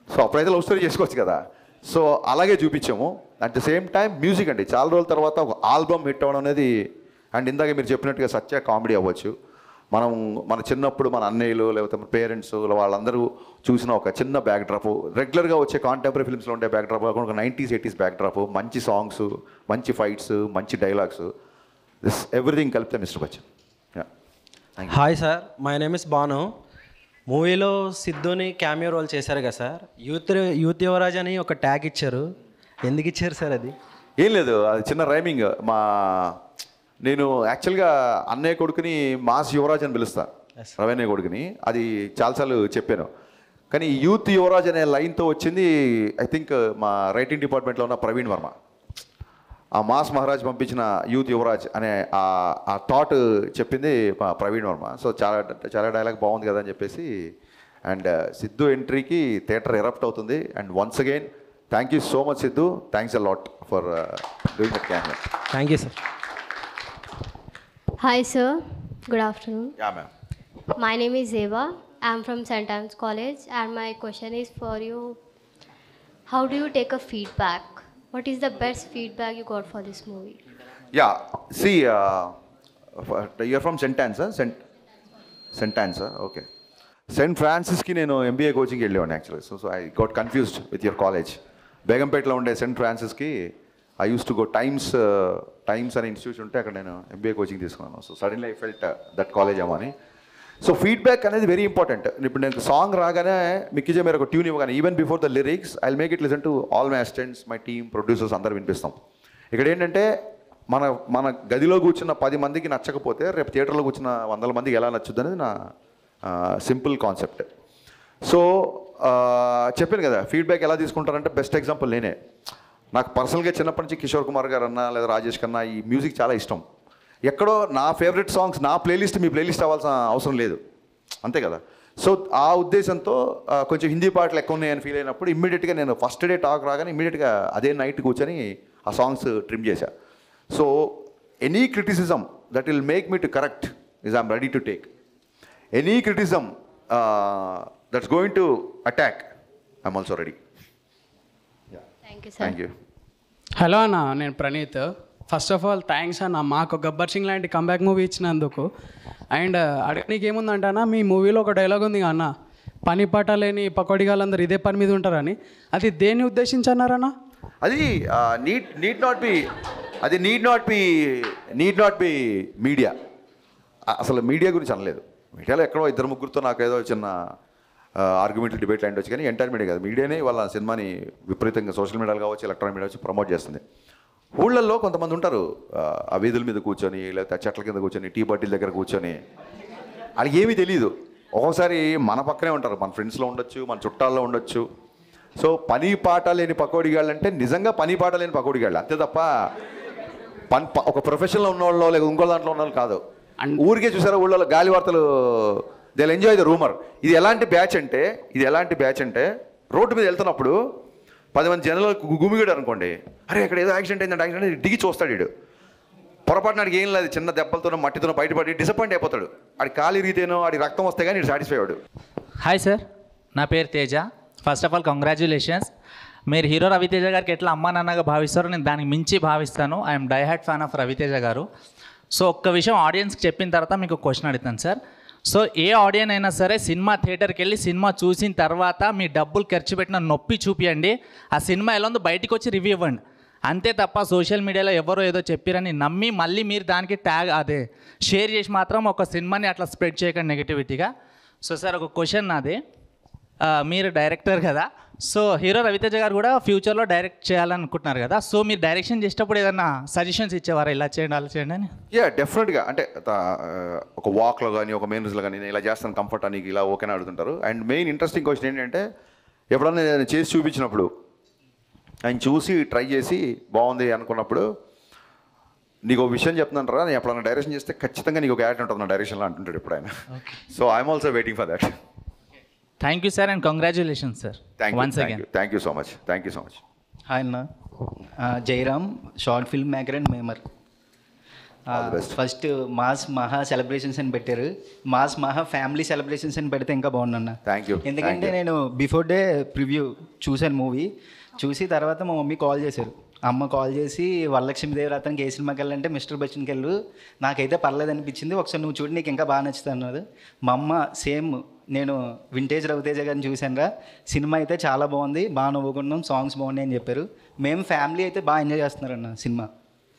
సో అప్పుడైతే లవ్ స్టోరీ చేసుకోవచ్చు కదా. సో అలాగే చూపించాము. At the same time music అండి, చాలా రోజుల తర్వాత ఒక ఆల్బమ్ హిట్ అవ్వడం అనేది. అండ్ ఇందాక మీరు చెప్పినట్టుగా సత్య కామెడీ అవ్వచ్చు. మన చిన్నప్పుడు మన అన్నయ్యలు లేకపోతే మన పేరెంట్స్ వాళ్ళందరూ చూసిన ఒక చిన్న బ్యాక్ డ్రాప్, రెగ్యులర్గా వచ్చే కాంటెంపరీ ఫిల్మ్స్లో ఉండే బ్యాక్ డ్రాప్ కాకుండా ఒక 90s 80s బ్యాక్ డ్రాప్, మంచి సాంగ్స్, మంచి ఫైట్స్, మంచి డైలాగ్స్, దిస్ ఎవ్రీథింగ్ కలిపితే Mister Bachchan. Hi sir, my name is Bhanu. మూవీలో సిద్ధుని క్యామియో రోల్ చేశారు కదా సార్, యూత్ యువరాజ్ అని ఒక ట్యాగ్ ఇచ్చారు, ఎందుకు ఇచ్చారు సార్? అది ఏం లేదు, అది చిన్న రైమింగ్. నేను యాక్చువల్గా అన్నయ్య కొడుకుని మాస్ యువరాజ్ అని పిలుస్తా, రవన్నయ్య కొడుకుని. అది చాలాసార్లు చెప్పాను. కానీ యూత్ యువరాజ్ అనే లైన్తో వచ్చింది ఐ థింక్ మా రైటింగ్ డిపార్ట్మెంట్లో ఉన్న ప్రవీణ్ వర్మ. ఆ మాస్ మహారాజ్ పంపించిన యూత్ యువరాజ్ అనే ఆ థాట్ చెప్పింది మా ప్రవీణ్ వర్మ. సో చాలా డైలాగ్ బాగుంది కదా అని చెప్పేసి. అండ్ సిద్ధు ఎంట్రీకి థియేటర్ ఎరప్ట్ అవుతుంది. And once again thank you so much Siddhu, thanks a lot for doing that cameo. Thank you sir. Hi sir, Good afternoon. Yeah, ma'am. My name is Eva. I'm from St. Anne's College, and my question is for you. How do you take a feedback? What is the best feedback you got for this movie? Yeah, see, you're from St. Anne's, huh? St. Anne's, huh? Okay. St. Francisకి నేను MBA కోచింగ్కి వెళ్ళేవాడిని actually. So I got confused with your college. బేగంపేటలో ఉండే saint ఫ్రాన్సిస్కి I use to go Times అనే institution ఉంటే అక్కడ నేను MBA కోచింగ్ తీసుకున్నాను. So suddenly I felt that college ఏమని. సో ఫీడ్బ్యాక్ అనేది వెరీ ఇంపార్టెంట్. ఇప్పుడు నేను సాంగ్ రాగానే మిక్కిజే మీరు ఒక ట్యూన్ ఇవ్వగానే even before the lyrics I make it listen to all my assistants, my team, producers అందరు వినిపిస్తాం. ఇక్కడ ఏంటంటే మన గదిలో కూర్చున్న 10 మందికి నచ్చకపోతే రేపు థియేటర్లో కూర్చున్న 100 మందికి ఎలా నచ్చుద్ది అనేది నా సింపుల్ కాన్సెప్ట్. సో చెప్పాను కదా, ఫీడ్బ్యాక్ ఎలా తీసుకుంటారంటే బెస్ట్ ఎగ్జాంపుల్ నేనే. నాకు పర్సనల్గా చిన్నప్పటి నుంచి కిషోర్ కుమార్ గారు అన్నా లేదా రాజేష్ కన్నా ఈ మ్యూజిక్ చాలా ఇష్టం. ఎక్కడో నా ఫేవరెట్ సాంగ్స్ నా ప్లేలిస్ట్ మీ ప్లేలిస్ట్ అవ్వాల్సిన అవసరం లేదు, అంతే కదా. సో ఆ ఉద్దేశంతో కొంచెం హిందీ పాటలు ఎక్కువ ఉన్నాయని ఫీల్ అయినప్పుడు ఇమ్మీడియట్గా నేను ఫస్ట్ డే టాక్ రాగానే ఇమ్మీడియట్గా అదే నైట్ కూర్చొని ఆ సాంగ్స్ ట్రిమ్ చేశా. So any criticism that will make me to correct is I'm ready to take. Any criticism that's going to attack I'm also ready. Thank you. Hello అన్న, నేను Praneeth. First of all thanks అన్న, మాకు గబ్బర్ సింగ్ లాంటి comeback movie ఇచ్చినందుకు. And అడగనీకి ఏముందంటే అన్న, మీ మూవీలో ఒక డైలాగ్ ఉంది అన్న, పని పాట లేని పకోడిగాళ్ళందరూ ఇదే పని మీద ఉంటారని. అది దేన్ని ఉద్దేశించి అన్నారన్న? అది నీడ్ నాట్ బి మీడియా. అసలు మీడియా గురించి అనలేదు. మీడియాలో ఎక్కడో 2-3 నాకు ఏదో చిన్న ఆర్గ్యుమెంట్లు డిబేట్లు అయ్యి వచ్చి, కానీ ఎంటైర్ మీడియా కాదు, మీడియానే వాళ్ళ సినిమాని విపరీతంగా సోషల్ మీడియాలో కావచ్చు, ఎలక్ట్రానిక్ మీడియా వచ్చి ప్రమోట్ చేస్తుంది. ఊళ్ళల్లో కొంతమంది ఉంటారు ఆ వీధుల మీద కూర్చొని లేకపోతే చెట్ల కింద కూర్చొని టీ బాటిల్ దగ్గర కూర్చొని, వాళ్ళకి ఏమీ తెలియదు. ఒక్కొక్కసారి మన పక్కనే ఉంటారు, మన ఫ్రెండ్స్లో ఉండొచ్చు, మన చుట్టాల్లో ఉండొచ్చు. సో పని పాట లేని పకోడిగాళ్ళు అంటే నిజంగా పని పాట లేని పకోడిగాళ్ళు, అంతే తప్ప ఒక ప్రొఫెషన్లో ఉన్నవాళ్ళు లేక ఇంకో దాంట్లో ఉన్న వాళ్ళు కాదు. ఊరికే చూసారా ఊళ్ళో గాలి వార్తలు, they will enjoy the rumour. ఇది ఎలాంటి బ్యాచ్ అంటే రోడ్డు మీద వెళ్తున్నప్పుడు 10 మంది జనాలు గుమిగాడు అనుకోండి, అరే ఇక్కడ ఏదో యాక్సిడెంట్ అయిందంటే దిగి చూస్తాడు. వీడు పొరపాటు నాడికి ఏం లేదు, చిన్న దెబ్బలతోనో మట్టితోనో బయటపడి డిసప్పాయింట్ అయిపోతాడు. ఆడి కాలు ఇరిగితేనో ఆడి రక్తం వస్తే కానీ సాటిస్ఫై అవ్వడు. హాయ్ సార్, నా పేరు Teja. First of all congratulations. మీరు హీరో రవితేజ గారికి ఎట్లా అమ్మా నాన్నగా భావిస్తారో నేను దానికి మించి భావిస్తాను. I'm diehard fan of Raviteja garu. So ఒక్క విషయం ఆడియన్స్కి చెప్పిన తర్వాత మీకు క్వశ్చన్ అడుగుతాను సార్. సో ఏ ఆడియన్ అయినా సరే సినిమా థియేటర్కి వెళ్ళి సినిమా చూసిన తర్వాత మీ డబ్బులు ఖర్చు పెట్టిన నొప్పి చూపియండి, ఆ సినిమా ఎలా ఉందో బయటికి వచ్చి రివ్యూ ఇవ్వండి. అంతే తప్ప సోషల్ మీడియాలో ఎవరో ఏదో చెప్పారని నమ్మి మళ్ళీ మీరు దానికి షేర్ చేసి మాత్రం ఒక సినిమాని అట్లా స్ప్రెడ్ చేయకండి నెగిటివిటీగా. సో సార్ ఒక క్వశ్చన్ నాది, మీరు డైరెక్టర్ కదా, సో హీరో రవితేజ గారు కూడా ఫ్యూచర్లో డైరెక్ట్ చేయాలనుకుంటున్నారు కదా, సో మీరు డైరెక్షన్ చేసేటప్పుడు ఏదన్నా సజెషన్స్ ఇచ్చేవారా, ఇలా చేయండి అలా చేయండి అని? డెఫినెట్గా. అంటే ఒక వాక్లో కానీ ఒక మెయిన్స్లో కానీ నేను ఇలా చేస్తాను కంఫర్ట్ అని ఇలా ఓకేనా అడుగుతుంటారు. అండ్ మెయిన్ ఇంట్రెస్టింగ్ క్వశ్చన్ ఏంటంటే, ఎప్పుడన్నా నేను చేసి చూపించినప్పుడు ఆయన చూసి ట్రై చేసి బాగుంది అనుకున్నప్పుడు, నీకు ఒక విషయం చెప్తున్నాను రా, నేను ఎప్పుడన్నా డైరెక్షన్ చేస్తే ఖచ్చితంగా నీకు ఒక యాడ్ ఉంటుంది నా డైరెక్షన్లో అంటుంటాడు ఇప్పుడు ఆయన. So I'm also waiting for that. Thank you sir and congratulations sir. Once again thank you so much. Hi అన్న, Jayaram, short film maker and memer. First mass మహా సెలబ్రేషన్స్ అని పెట్టారు, మాస్ మహా ఫ్యామిలీ సెలబ్రేషన్స్ అని పెడితే ఇంకా బాగుందన్న. Thank you. ఎందుకంటే నేను బిఫోర్ డే ప్రివ్యూ చూశాను మూవీ, చూసి తర్వాత మా మమ్మీ కాల్ చేశారు. అమ్మ కాల్ చేసి వరలక్ష్మీదేవి రాత్రికి ఏ సినిమాకి వెళ్ళాలంటే మిస్టర్ బచ్చన్కి వెళ్ళు, నాకైతే పర్లేదు అనిపించింది, ఒకసారి నువ్వు చూడు నీకు ఇంకా బాగా నచ్చుతుంది అన్నది. మా అమ్మ సేమ్ నేను వింటేజ్ రవితేజ గారిని చూశాను రా, సినిమా అయితే చాలా బాగుంది, బాగా నవ్వుకున్నాం, సాంగ్స్ బాగున్నాయి అని చెప్పారు. మేము ఫ్యామిలీ అయితే బాగా ఎంజాయ్ చేస్తున్నారన్న సినిమా.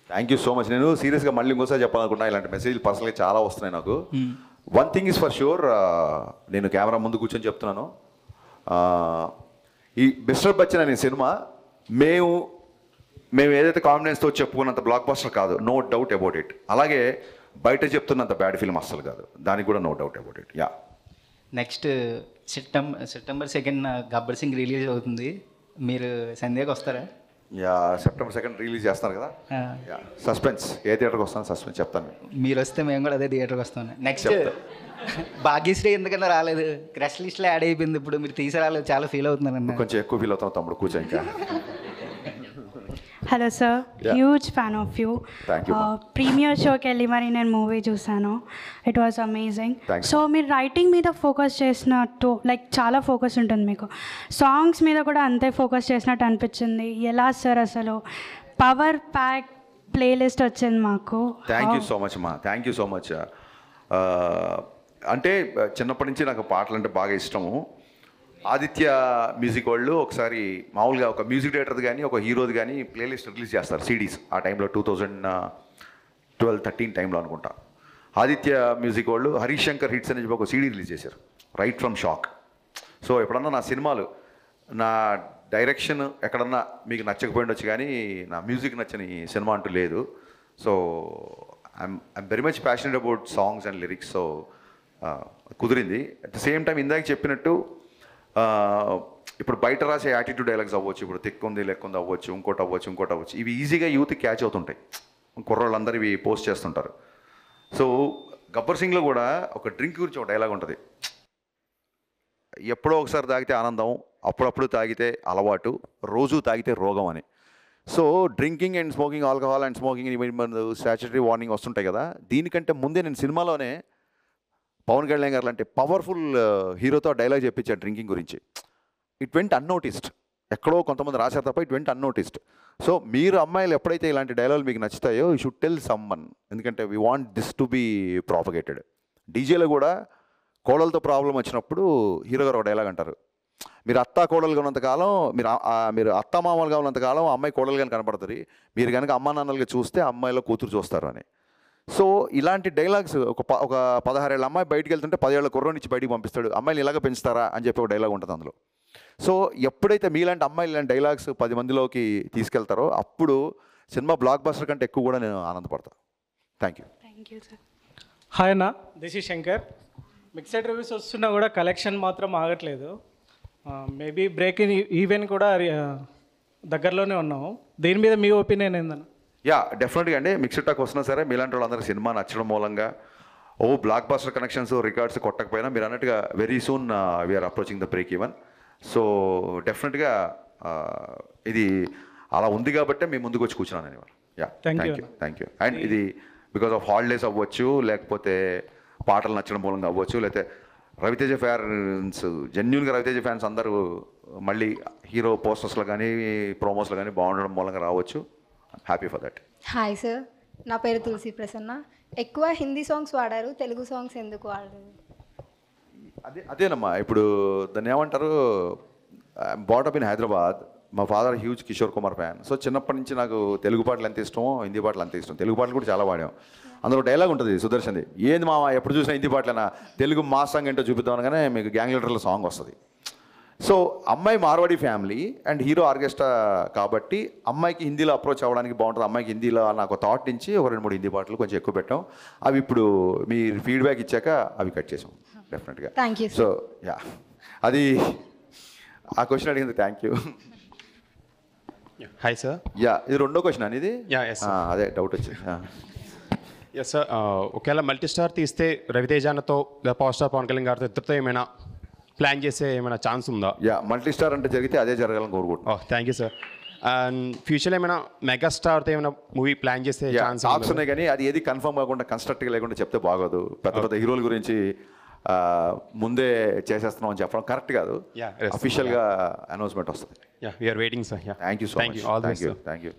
Thank you so much. నేను సీరియస్గా మళ్ళీ ఇంకోసారి చెప్పాలనుకున్నా, ఇలాంటి మెసేజ్లు పర్సనల్గా చాలా వస్తున్నాయి నాకు. One thing is for sure, నేను కెమెరా ముందు కూర్చొని చెప్తున్నాను, ఈ మిస్టర్ బచ్చన్ అనే సినిమా మేము ఏదైతే కాన్ఫిడెన్స్తో చెప్పుకున్నంత బ్లాక్ బస్టర్ కాదు, నో డౌట్ అబౌట్ ఇట్. అలాగే బయట చెప్తున్నంత బ్యాడ్ ఫిల్మ్ అస్సలు కాదు, దానికి కూడా నో డౌట్ అబౌట్ ఇట్. Ya, next September 2 Gabbar Singh release అవుతుంది, మీరు సంధ్యాకి వస్తారా? యా, September 2 రిలీజ్ చేస్తున్నారు కదా. Yeah, suspense. ఏ థియేటర్కి వస్తాను సస్పెన్స్ చెప్తాను. మీరు వస్తే మేము కూడా అదే థియేటర్కి వస్తాను. నెక్స్ట్ భాగ్యశ్రీ ఎందుకన్నా రాలేదు, క్రష్ లిస్ట్లో యాడ్ అయిపోయింది, ఇప్పుడు మీరు తీసి రాలేదు, చాలా ఫీల్ అవుతున్నారన్న. కొంచెం ఎక్కువ ఫీల్ అవుతాం తమ్ముడు, కూర్చో. ఇంకా hello sir, huge fan of you. Thank you, ma'am. Premiere షోకి వెళ్ళి మరి నేను మూవీ చూసాను. It was amazing. Thanks. So మీరు రైటింగ్ మీద ఫోకస్ చేసినట్టు, లైక్ చాలా ఫోకస్ ఉంటుంది మీకు. సాంగ్స్ మీద కూడా అంతే ఫోకస్ చేసినట్టు అనిపించింది. ఎలా సార్ అసలు పవర్ ప్యాక్ ప్లేలిస్ట్ వచ్చింది మాకు. థ్యాంక్ యూ సో మచ్ అమ్మా, థ్యాంక్ యూ సో మచ్. అంటే చిన్నప్పటి నుంచి నాకు పాటలు అంటే బాగా ఇష్టము. ఆదిత్య మ్యూజిక్ వాళ్ళు ఒకసారి మామూలుగా ఒక మ్యూజిక్ డైరెక్టర్ది కానీ ఒక హీరోది కానీ ప్లేలిస్ట్ రిలీజ్ చేస్తారు, సిడీస్. ఆ టైంలో 2012-13 టైంలో అనుకుంటా. ఆదిత్య మ్యూజిక్ వాళ్ళు హరీష్ శంకర్ హిట్స్ అని చెప్పి ఒక సీడీ రిలీజ్ చేశారు, రైట్ ఫ్రమ్ షాక్. సో ఎప్పుడన్నా నా సినిమాలు, నా డైరెక్షన్ ఎక్కడన్నా మీకు నచ్చకపోయిండొచ్చు కానీ నా మ్యూజిక్ నచ్చని సినిమా అంటూ లేదు. So I'm very much passionate about songs and lyrics. So కుదిరింది. అట్ ద సేమ్ టైం ఇందాక చెప్పినట్టు ఇప్పుడు బయట రాసే యాటిట్యూడ్ డైలాగ్స్ అవ్వచ్చు, ఇప్పుడు తిక్కుంది లెక్కుంది అవ్వచ్చు, ఇంకోటి అవ్వచ్చు, ఇవి ఈజీగా యూత్ క్యాచ్ అవుతుంటాయి. కుర్రోళ్ళందరూ ఇవి పోస్ట్ చేస్తుంటారు. సో గబ్బర్ సింగ్లో కూడా ఒక డ్రింక్ గురించి ఒక డైలాగ్ ఉంటుంది, ఎప్పుడో ఒకసారి తాగితే ఆనందం, అప్పుడప్పుడు తాగితే అలవాటు, రోజు తాగితే రోగం అని. So drinking and smoking, alcohol and smoking statutory warning వస్తుంటాయి కదా. దీనికంటే ముందే నేను సినిమాలోనే పవన్ కళ్యాణ్ గారు లాంటి పవర్ఫుల్ హీరోతో డైలాగ్ చెప్పించాడు డ్రింకింగ్ గురించి. It went unnoticed. ఎక్కడో కొంతమంది రాశారు తప్ప ఇట్ వెంట్ అన్నోటిస్డ్. సో మీరు అమ్మాయిలు ఎప్పుడైతే ఇలాంటి డైలాగులు మీకు నచ్చుతాయో యూ షుడ్ టెల్ సమ్వన్, ఎందుకంటే we want this to be propagated. డీజేలో కూడా కోడలతో ప్రాబ్లం వచ్చినప్పుడు హీరో గారు ఒక డైలాగ్ అంటారు, మీరు అత్తా కోడలుగా ఉన్నంతకాలం, మీరు అత్తా మామలుగా ఉన్నంతకాలం అమ్మాయి కోడలుగా కనపడుతుంది, మీరు కనుక అమ్మా నాన్నలుగా చూస్తే అమ్మాయిలో కూతురు చూస్తారు అని. సో ఇలాంటి డైలాగ్స్ ఒక 16 ఏళ్ళ అమ్మాయి బయటికి వెళ్తుంటే 10 ఏళ్ళ కుర్రోని నుంచి బయటికి పంపిస్తాడు, అమ్మాయిలు ఇలాగ పెంచుతారా అని చెప్పి ఒక డైలాగ్ ఉంటుంది అందులో. సో ఎప్పుడైతే మీలాంటి అమ్మాయిలు ఇలాంటి డైలాగ్స్ 10 మందిలోకి తీసుకెళ్తారో అప్పుడు సినిమా బ్లాక్ బస్టర్ కంటే ఎక్కువ కూడా నేను ఆనందపడతాను. Thank you. Thank you sir. Hi అన్న, దిస్ ఈ శంకర్. మిక్సెడ్ రివ్యూస్ వస్తున్నా కూడా కలెక్షన్ మాత్రం ఆగట్లేదు. మేబీ బ్రేక్ ఈవెన్ కూడా దగ్గరలోనే ఉన్నాము. దీని మీద మీ ఒపీనియన్ ఏందన్న? యా, డెఫినెట్గా అండి. మిక్స్డ్ టాక్ వస్తున్నా సరే మీలాంటి వాళ్ళందరికీ సినిమా నచ్చడం మూలంగా బ్లాక్ బస్టర్ కనెక్షన్స్ రికార్డ్స్ కొట్టకపోయినా మీరు అన్నట్టుగా very soon we're approaching the break even. So డెఫినెట్గా ఇది అలా ఉంది కాబట్టే మేము ముందుకు వచ్చి కూర్చున్నాను ఇవాళ. Yeah, thank you. అండ్ ఇది బికాస్ ఆఫ్ హాలిడేస్ అవ్వచ్చు, లేకపోతే పాటలు నచ్చడం మూలంగా అవ్వచ్చు, లేకపోతే రవితేజ ఫ్యాన్స్, జెన్యున్గా రవితేజ ఫ్యాన్స్ అందరూ మళ్ళీ హీరో పోస్టర్స్లో కానీ ప్రోమోస్లో కానీ బాగుండడం మూలంగా రావచ్చు. Happy for that. Hi sir, నా పేరు తులసి ప్రసన్న. ఎక్కువ హిందీ సాంగ్స్ వాడారు, తెలుగు సాంగ్స్ ఎందుకు వాడరు? అదేనమ్మా, ఇప్పుడు దాన్ని ఏమంటారు, బాటప్ ఇన్ హైదరాబాద్. మా father huge Kishore Kumar fan. So చిన్నప్పటి నుంచి నాకు తెలుగు పాటలు ఎంత ఇష్టమో హిందీ పాటలు అంత ఇష్టం. తెలుగు పాటలు కూడా చాలా పాడాం. అందులో డైలాగ్ ఉంటుంది సుదర్శన్ది, ఏంది మామ ఎప్పుడు చూసినా హిందీ పాటలేనా, తెలుగు మా సాంగ్ ఏంటో చూపిద్దాం అనగానే మీకు గ్యాంగ్ లీడర్ల సాంగ్ వస్తుంది. సో అమ్మాయి Marwadi family and hero orchestra కాబట్టి అమ్మాయికి హిందీలో అప్రోచ్ అవ్వడానికి బాగుంటుంది. అమ్మాయికి హిందీలో నాకు థాట్ నుంచి ఒక 2-3 హిందీ పాటలు కొంచెం ఎక్కువ పెట్టాం. అవి ఇప్పుడు మీరు ఫీడ్బ్యాక్ ఇచ్చాక అవి కట్ చేసాం డెఫినెట్గా. Thank you. సో యా, అది ఆ క్వశ్చన్ అడిగింది. Thank you. Hi sir. Yeah, ఇది రెండో క్వశ్చన్ అనేది. అదే డౌట్ వచ్చింది. ఎస్ సార్, ఒకవేళ మల్టీ స్టార్ తీస్తే రవితేజానతో పవర్ స్టార్ పవన్ కళ్యాణ్ గారితో ఇద్దరితో ఏమైనా ప్లాన్ చేసే ఏమైనా ఛాన్స్ ఉందా? యా, మల్టీ స్టార్ అంటే జరిగితే అదే జరగాలని కోరుకుంటున్నాను. Thank you sir. అండ్ ఫ్యూచర్లో ఏమైనా మెగాస్టార్తో ఏమైనా మూవీ ప్లాన్ చేసే ఛాన్స్ టాక్స్ ఉన్నాయి కానీ అది ఏది కన్ఫర్మ్ కాకుండా కన్స్ట్రక్ట్గా లేకుండా చెప్తే బాగోదు. పెద్ద పెద్ద హీరోల గురించి ముందే చేసేస్తున్నాం అని చెప్పడం కరెక్ట్ కాదు. అఫీషియల్గా అనౌన్స్మెంట్ వస్తుంది. Ya, we're waiting sir. Thank you so much. Thank you.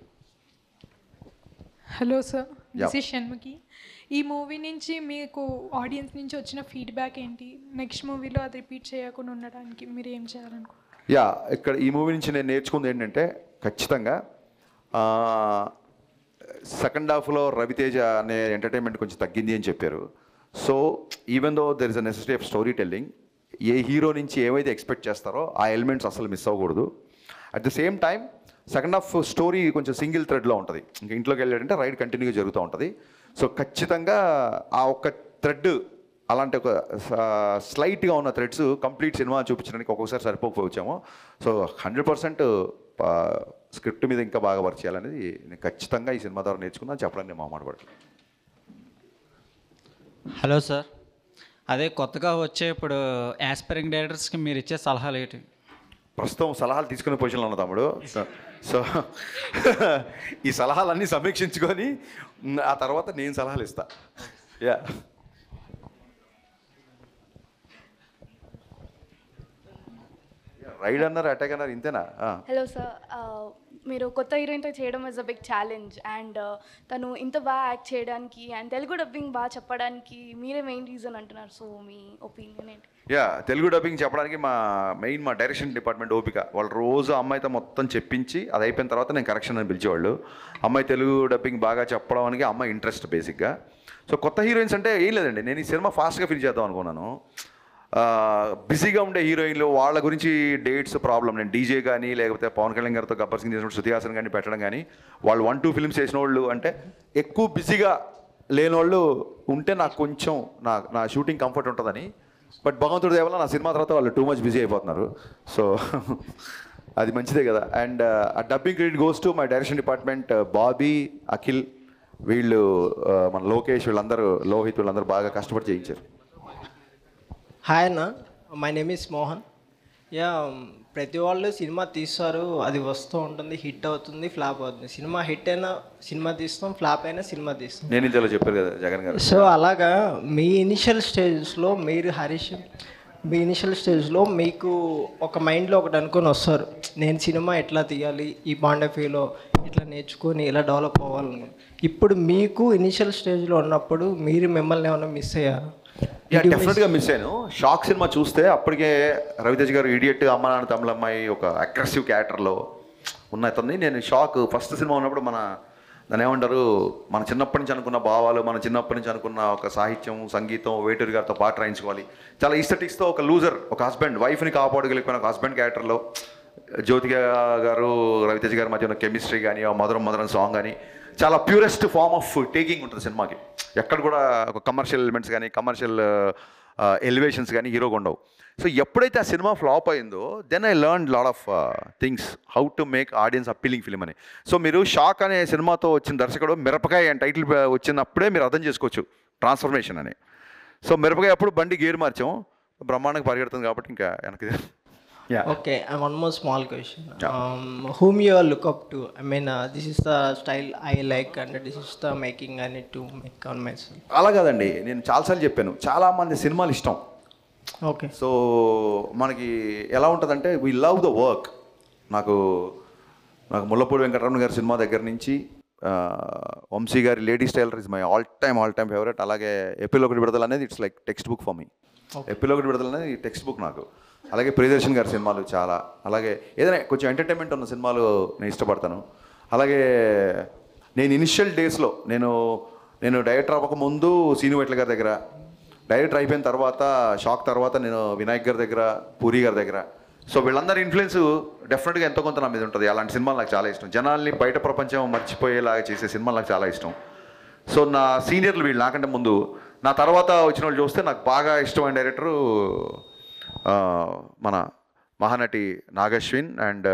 Hello sir, this is Shanmukhi. ఈ మూవీ నుంచి మీకు ఆడియన్స్ నుంచి వచ్చిన ఫీడ్బ్యాక్ ఏంటి? నెక్స్ట్ మూవీలో అది రిపీట్ చేయకుండా ఉండడానికి మీరు ఏం చేయాలనుకుంటున్నారు? యా, ఇక్కడ ఈ మూవీ నుంచి నేను నేర్చుకుంది ఏంటంటే ఖచ్చితంగా సెకండ్ హాఫ్లో రవితేజ అనే ఎంటర్టైన్మెంట్ కొంచెం తగ్గింది అని చెప్పారు. So even though there is a necessity of story telling, A hero నుంచి ఏమైతే ఎక్స్పెక్ట్ చేస్తారో ఆ ఎలిమెంట్స్ అసలు మిస్ అవ్వకూడదు. At the same time second half story కొంచెం సింగిల్ థ్రెడ్లో ఉంటుంది. ఇంకా ఇంట్లోకి వెళ్ళాడంటే రైడ్ కంటిన్యూగా జరుగుతూ ఉంటుంది. సో ఖచ్చితంగా ఆ ఒక్క థ్రెడ్, అలాంటి ఒక స్లైట్గా ఉన్న థ్రెడ్స్ కంప్లీట్ సినిమా చూపించడానికి ఒక్కొక్కసారి సరిపోకపోవచ్చాము. సో 100% స్క్రిప్ట్ మీద ఇంకా బాగా వర్క్ చేయాలనేది నేను ఖచ్చితంగా ఈ సినిమా ద్వారా నేర్చుకున్నాను చెప్పడానికి నేను మాట్లాడబడుతుంది. హలో సార్, అదే కొత్తగా వచ్చే ఇప్పుడు యాస్పైరింగ్ డైరెక్టర్స్కి మీరు ఇచ్చే సలహాలు ఏంటి? ప్రస్తుతం సలహాలు తీసుకునే పొజిషన్లో ఉన్న తమ్ముడు. సో ఈ సలహాలన్నీ సమీక్షించుకొని ఆ తర్వాత నేను సలహాలు ఇస్తా. యా రైడ్ అన్నారు, అటాక్ అన్నారు, ఇంతేనా? హలో సార్, మీరు కొత్త హీరోయిన్తో చేయడం is a big challenge and తను ఇంత బాగా యాక్ట్ చేయడానికి అండ్ తెలుగు డబ్బింగ్ బాగా చెప్పడానికి మీరే మెయిన్ రీజన్ అంటున్నారు. సో మీ ఒపీనియన్ ఏంటి? యా తెలుగు డబ్బింగ్ చెప్పడానికి మా డైరెక్షన్ డిపార్ట్మెంట్ ఓపిక. వాళ్ళు రోజు అమ్మాయితో మొత్తం చెప్పించి అది అయిపోయిన తర్వాత నేను కరెక్షన్ అని పిలిచేవాళ్ళు. అమ్మాయి తెలుగు డబ్బింగ్ బాగా చెప్పడానికి అమ్మాయి ఇంట్రెస్ట్ బేసిక్గా. సో కొత్త హీరోయిన్స్ అంటే ఏం లేదండి, నేను ఈ సినిమా ఫాస్ట్గా ఫిల్ చేద్దాం అనుకున్నాను. బిజీగా ఉండే హీరోయిన్లు వాళ్ళ గురించి డేట్స్ ప్రాబ్లం. నేను డీజే కానీ లేకపోతే పవన్ కళ్యాణ్ గారితో గబ్బర్ సింగ్ చేసినప్పుడు శృతి హాసన్ కానీ పెట్టడం కానీ వాళ్ళు 1-2 ఫిల్మ్స్ చేసిన వాళ్ళు అంటే ఎక్కువ బిజీగా లేని వాళ్ళు ఉంటే నాకు కొంచెం నా షూటింగ్ కంఫర్ట్ ఉంటుందని. బట్ భగవంతుడి దయ వల్ల నా సినిమా తర్వాత వాళ్ళు టూ మచ్ బిజీ అయిపోతున్నారు. సో అది మంచిదే కదా. అండ్ ఆ dubbing credit goes to my direction department. Bobby, Akhil, వీళ్ళు మన లోకేష్, వీళ్ళందరూ, లోహిత్, వీళ్ళందరూ బాగా కష్టపడి చేయించారు. హాయ్ అన్న, my name is Mohan. Yeah ప్రతి వాళ్ళు సినిమా తీస్తారు, అది వస్తూ ఉంటుంది, హిట్ అవుతుంది, ఫ్లాప్ అవుతుంది. సినిమా హిట్ అయినా సినిమా తీస్తాం, ఫ్లాప్ అయినా సినిమా తీస్తాం. నేను ఇంతలో చెప్పారు కదా జగన్ గారు. సో అలాగా మీ ఇనిషియల్ స్టేజ్లో మీరు హరీష్, మీ ఇనిషియల్ స్టేజ్లో మీకు ఒక మైండ్లో ఒకటి అనుకొని వస్తారు, నేను సినిమా ఎట్లా తీయాలి, ఈ పాయింట్ ఆఫ్ వ్యూలో ఇట్లా నేర్చుకొని ఇలా డెవలప్ అవ్వాలను. ఇప్పుడు మీకు ఇనిషియల్ స్టేజ్లో ఉన్నప్పుడు మీరు మిమ్మల్ని ఏమైనా మిస్ అయ్యారు? డెఫినెట్గా మిస్ అయ్యాను. షాక్ సినిమా చూస్తే అప్పటికే రవితేజ్ గారు ఇడియట్, అమ్మ నాన్న తమిళ అమ్మాయి ఒక అగ్రెసివ్ క్యారెక్టర్లో ఉన్న అతన్ని నేను షాక్. ఫస్ట్ సినిమా ఉన్నప్పుడు దాన్ని ఏమంటారు, మన చిన్నప్పటి నుంచి అనుకున్న భావాలు, మన చిన్నప్పటి నుంచి అనుకున్న ఒక సాహిత్యం, సంగీతం, వేటూరి గారితో పాట రాయించుకోవాలి, చాలా ఈస్థెటిక్స్తో ఒక లూజర్, ఒక హస్బెండ్, వైఫ్ని కాపాడగలిగిపోయిన ఒక హస్బెండ్ క్యారెక్టర్లో జ్యోతిక గారు రవితేజ్ గారి మధ్య ఉన్న కెమిస్ట్రీ కానీ, ఆ మధురం మధురం సాంగ్ కానీ చాలా ప్యూరెస్ట్ ఫార్మ్ ఆఫ్ టేకింగ్ ఉంటుంది సినిమాకి. ఎక్కడ కూడా ఒక కమర్షియల్ ఎలిమెంట్స్ కానీ, కమర్షియల్ ఎలివేషన్స్ కానీ హీరోగా ఉండవు. సో ఎప్పుడైతే ఆ సినిమా ఫ్లాప్ అయిందో then I learn lot of things, how to make audience appealing film అని. సో మీరు షాక్ అనే సినిమాతో వచ్చిన దర్శకుడు మిరపకాయ అని టైటిల్ వచ్చినప్పుడే మీరు అర్థం చేసుకోవచ్చు ట్రాన్స్ఫర్మేషన్ అని. సో మిరపకాయ అప్పుడు బండి గేర్ మార్చాం, బ్రహ్మాండంగా పరిగెడుతుంది కాబట్టి ఇంకా వెనక్కి. Okay, and one more small question. Whom you all look up to? I mean, this is the style I like and this is the making I need to make on myself. అలా కాదండి, నేను చాలాసార్లు చెప్పాను, చాలామంది సినిమాలు ఇష్టం. Okay. So మనకి ఎలా ఉంటుందంటే వీ లవ్ ద వర్క్. నాకు ముల్లపూడి వెంకటరమణ గారి సినిమా దగ్గర నుంచి వంశీ గారి ladies tailor is my all time favourite. అలాగే ఎపిలోకి విడుదల అనేది it's like text book for me. ఎపిలోకి విడుదల అనేది టెక్స్ట్ బుక్ నాకు. అలాగే ప్రియదర్శన్ గారి సినిమాలు చాలా, అలాగే ఏదైనా కొంచెం ఎంటర్టైన్మెంట్ ఉన్న సినిమాలు నేను ఇష్టపడతాను. అలాగే నేను ఇనిషియల్ డేస్లో నేను డైరెక్టర్ అవ్వకముందు సీను వెట్ల గారి దగ్గర, డైరెక్టర్ అయిపోయిన తర్వాత షాక్ తర్వాత నేను వినాయక్ గారి దగ్గర, పూరి గారి దగ్గర. సో వీళ్ళందరి ఇన్ఫ్లుయెన్స్ డెఫినెట్గా ఎంతో కొంత నా మీద ఉంటుంది. అలాంటి సినిమాలు నాకు చాలా ఇష్టం. జనాల్ని బయట ప్రపంచం మర్చిపోయేలాగా చేసే సినిమాలు నాకు చాలా ఇష్టం. సో నా సీనియర్లు వీళ్ళు నాకంటే ముందు, నా తర్వాత వచ్చిన వాళ్ళు చూస్తే నాకు బాగా ఇష్టమైన డైరెక్టరు మన Mahanati Nag Ashwin and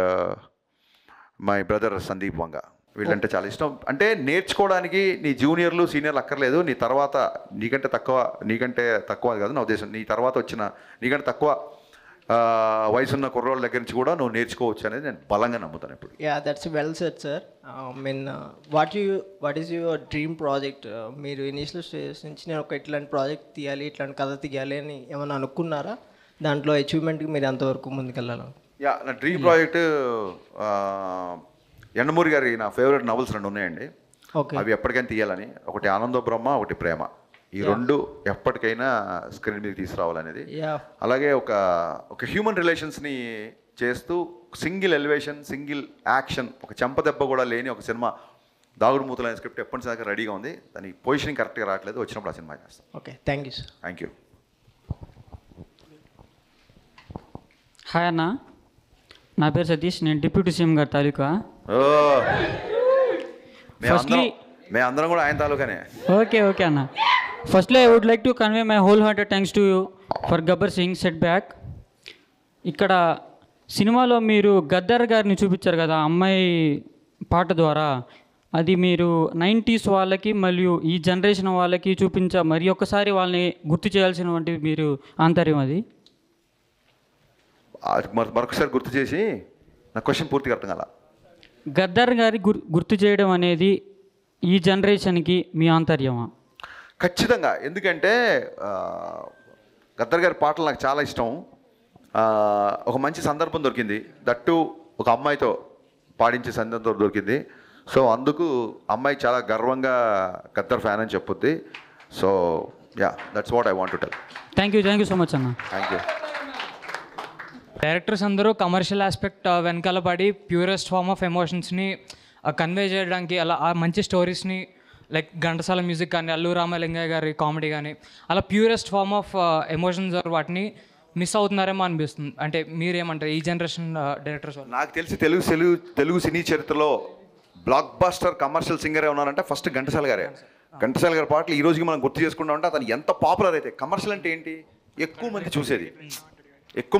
my brother Sandeep Vanga. వీళ్ళంటే చాలా ఇష్టం. అంటే నేర్చుకోవడానికి నీ జూనియర్లు సీనియర్లు అక్కర్లేదు, నీ తర్వాత నీకంటే తక్కువ కాదు నా ఉద్దేశం, నీ తర్వాత వచ్చిన నీకంటే తక్కువ వయసున్న కుర్రోళ్ళ దగ్గర నుంచి కూడా నువ్వు నేర్చుకోవచ్చు అనేది నేను బలంగా నమ్ముతాను ఇప్పుడు. Yeah that's well said sir. Mean what is your dream project? మీరు ఇనిషియల్ స్టేజ్ నుంచి నేను ఒక ఇట్లాంటి ప్రాజెక్ట్ తీయాలి, ఇట్లాంటి కథ తీయాలి అని ఏమైనా అనుకున్నారా? దాంట్లో అచీవ్మెంట్కి మీరు ఎంతవరకు ముందుకెళ్ళాలి? యా నా డ్రీమ్ ప్రాజెక్ట్ ఎండమూరి గారి నా ఫేవరెట్ నవల్స్ 2 ఉన్నాయండి. అవి ఎప్పటికైనా తీయాలని. ఒకటి ఆనందో బ్రహ్మ, ఒకటి ప్రేమ. ఈ 2 ఎప్పటికైనా స్క్రీన్ మీద తీసుకురావాలనేది. అలాగే ఒక హ్యూమన్ రిలేషన్స్ని చేస్తూ సింగిల్ ఎలివేషన్, సింగిల్ యాక్షన్, ఒక చెంపదెబ్బ కూడా లేని ఒక సినిమా దాగుడు మూతలైన స్క్రిప్ట్ ఎప్పటిదాకా రెడీగా ఉంది. దాని పొజిషనింగ్ కరెక్ట్గా రావట్లేదు, వచ్చినప్పుడు ఆ సినిమా చేస్తాం. Okay, thank you sir. Thank you. Hi అన్న, నా పేరు సతీష్, నేను డిప్యూటీ సీఎం గారి తాలూకా. మేమందరం కూడా ఆయన తాలూకానే. ఓకే అన్న. Firstly I would like to convey my whole hearted thanks to you for Gabbar Singh set back. ఇక్కడ సినిమాలో మీరు గద్దర్ గారిని చూపించారు కదా అమ్మాయి పాట ద్వారా, అది మీరు 90s వాళ్ళకి మరియు ఈ జనరేషన్ వాళ్ళకి మరి ఒక్కసారి వాళ్ళని గుర్తు చేయాల్సినటువంటి మీరు ఆంతర్యం అది. మరొకసారి గుర్తు చేసి నా క్వశ్చన్ పూర్తిగా అర్థం కాల. గద్దర్ గారి గుర్తు చేయడం అనేది ఈ జనరేషన్కి మీ ఆంతర్యమా? ఖచ్చితంగా. ఎందుకంటే గద్దర్ గారి పాటలు నాకు చాలా ఇష్టం. ఒక మంచి సందర్భం దొరికింది, దట్టు ఒక అమ్మాయితో పాడించే సందర్భం దొరికింది. సో అందుకు అమ్మాయి చాలా గర్వంగా గద్దర్ ఫ్యాన్ అని చెప్పుద్ది. So yeah, that's what I want to tell. Thank you so much అన్న. Thank you. డైరెక్టర్స్ అందరూ కమర్షియల్ ఆస్పెక్ట్ వెనకాల పడి ప్యూరెస్ట్ ఫార్మ్ ఆఫ్ ఎమోషన్స్ని కన్వే చేయడానికి, అలా ఆ మంచి స్టోరీస్ని లైక్ ఘంటసాల మ్యూజిక్ కానీ, అల్లు రామలింగయ్య గారి కామెడీ కానీ, అలా ప్యూరెస్ట్ ఫార్మ్ ఆఫ్ ఎమోషన్స్ వాటిని మిస్ అవుతున్నారేమో అనిపిస్తుంది. అంటే మీరేమంటారు ఈ జనరేషన్ డైరెక్టర్స్? నాకు తెలిసి తెలుగు సినీ చరిత్రలో బ్లాక్ బాస్టర్ కమర్షియల్ సింగర్ ఉన్నారంటే ఫస్ట్ ఘంటసాల గారే. ఘంటసాల గారి పాటలు ఈ రోజుకి మనం గుర్తు చేసుకుంటా ఉంటే అతను ఎంత పాపులర్ అయితే. కమర్షియల్ అంటే ఏంటి? ఎక్కువ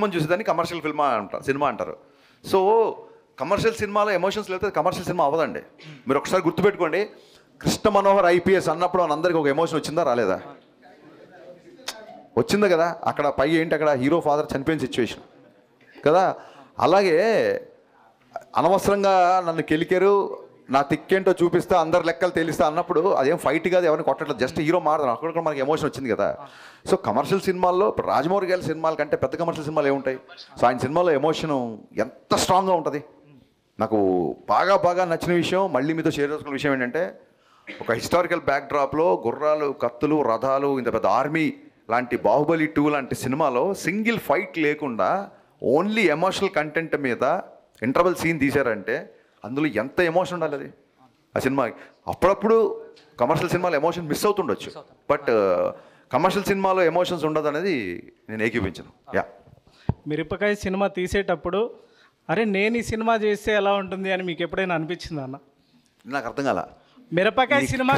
మంది చూసేదాన్ని కమర్షియల్ సినిమా అంటారు. సో కమర్షియల్ సినిమాలో ఎమోషన్స్ లేకపోతే కమర్షియల్ సినిమా అవ్వదండి. మీరు ఒకసారి గుర్తుపెట్టుకోండి, కృష్ణ మనోహర్ ఐపీఎస్ అన్నప్పుడు అందరికీ ఒక ఎమోషన్ వచ్చిందా రాలేదా? వచ్చిందా కదా. అక్కడ పై ఏంటి, అక్కడ హీరో ఫాదర్ చనిపోయిన సిచ్యువేషన్ కదా. అలాగే అనవసరంగా నన్ను కెలికారు, నా తిక్కేంటో చూపిస్తా, అందరు లెక్కలు తేలిస్తా అన్నప్పుడు అదేం ఫైట్ కాదు, ఎవరిని కొట్టట్లేదు, జస్ట్ హీరో మారదు. అక్కడ కూడా మనకి ఎమోషన్ వచ్చింది కదా. సో కమర్షియల్ సినిమాల్లో ఇప్పుడు రాజమౌళి గారి సినిమాల కంటే పెద్ద కమర్షియల్ సినిమాలు ఏముంటాయి? సో ఆయన సినిమాలో ఎమోషన్ ఎంత స్ట్రాంగ్గా ఉంటుంది. నాకు బాగా నచ్చిన విషయం, మళ్ళీ మీతో షేర్ చేసుకున్న విషయం ఏంటంటే, ఒక హిస్టారికల్ బ్యాక్డ్రాప్లో గుర్రాలు, కత్తులు, రథాలు, ఇంత పెద్ద ఆర్మీ లాంటి బాహుబలి 2 లాంటి సినిమాలో సింగిల్ ఫైట్ లేకుండా ఓన్లీ ఎమోషనల్ కంటెంట్ మీద ఇంటర్వెల్ సీన్ తీశారంటే అందులో ఎంత ఎమోషన్ ఉండాలి అది ఆ సినిమాకి. అప్పుడప్పుడు కమర్షియల్ సినిమాలో ఎమోషన్ మిస్ అవుతుండొచ్చు, బట్ కమర్షియల్ సినిమాలో ఎమోషన్స్ ఉండదు అనేది నేను ఏకీపించను. యా, మిరపకాయ సినిమా తీసేటప్పుడు అరే నేను ఈ సినిమా చేస్తే ఎలా ఉంటుంది అని మీకు ఎప్పుడైనా అనిపించిందా అన్న? నాకు అర్థం కాల. మిరపకాయ సినిమా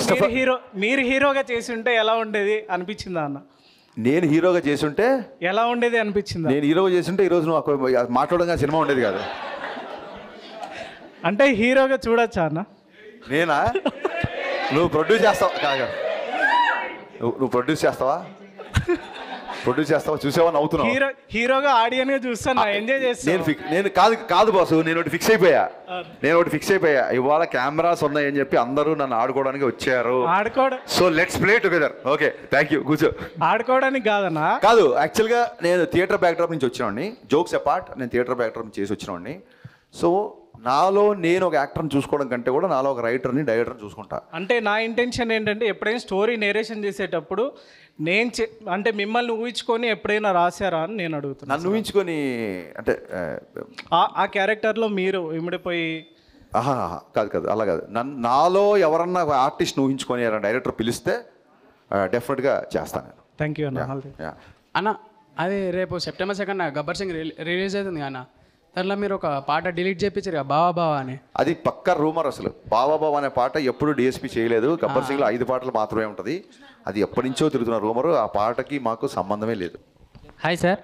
మీరు హీరోగా చేసి ఉంటే ఎలా ఉండేది అనిపించిందా అన్న? నేను హీరోగా చేస్తుంటే ఎలా ఉండేది అనిపించిందా? నేను హీరోగా చేస్తుంటే ఈరోజు నువ్వు మాట్లాడగా సినిమా ఉండేది కాదు. అంటే హీరోగా చూడొచ్చా అన్న? నేనా? నువ్వు ప్రొడ్యూస్ చేస్తావా? కాగా నువ్వు ప్రొడ్యూస్ చేస్తావా? చూసావా? నవ్వుతున్నావు. హీరోగా ఆడియన్గా చూస్తాను, ఎంజాయ్ చేస్తాను. నేను కాదు బాసు, నేను ఒకటి ఫిక్స్ అయిపోయా. ఇవాళ కెమెరాస్ ఉన్నాయని చెప్పి అందరూ నన్ను ఆడుకోవడానికి వచ్చారు. So let's play together. Okay, thank you. కూర్చో. ఆడుకోవడానికి కాదన్నా? కాదు, యాక్చువల్గా నేను థియేటర్ బ్యాక్డ్రాప్ నుంచి వచ్చినవాడిని. జోక్స్ అపార్ట్, నేను థియేటర్ బ్యాక్డ్రాప్ చేసి వచ్చినవాడిని. సో నాలో నేను ఒక యాక్టర్ని చూసుకోవడం కంటే కూడా నాలో ఒక రైటర్ని, డైరెక్టర్ని చూసుకుంటా. అంటే నా ఇంటెన్షన్ ఏంటంటే, ఎప్పుడైనా స్టోరీ నేరేషన్ చేసేటప్పుడు అంటే మిమ్మల్ని ఊహించుకొని ఎప్పుడైనా రాశారా అని నేను అడుగుతున్నాను. నన్ను ఊహించుకొని అంటే ఆ క్యారెక్టర్లో మీరు ఇమిడిపోయి? కాదు, అలా కాదు. నాలో ఎవరన్నా ఆర్టిస్ట్ ఊహించుకొని డైరెక్టర్ పిలిస్తే డెఫినెట్గా చేస్తాను నేను. థ్యాంక్ యూ అన్న. అన్న, అది రేపు సెప్టెంబర్ 2 గబ్బర్ సింగ్ రిలీజ్ అవుతుంది అన్న. దాంట్లో మీరు ఒక పాట డిలీట్ చేయించారు కదా, బావా అని. అది పక్కా రూమర్. అసలు బావా అనే పాట ఎప్పుడు డిఎస్పీ చేయలేదు. గబ్బర్ సింగ్లో 5 పాటలు మాత్రమే ఉంటుంది. అది ఎప్పటి నుంచో తిరుగుతున్న రూమరు. ఆ పాటకి మాకు సంబంధమే లేదు. హాయ్ సార్,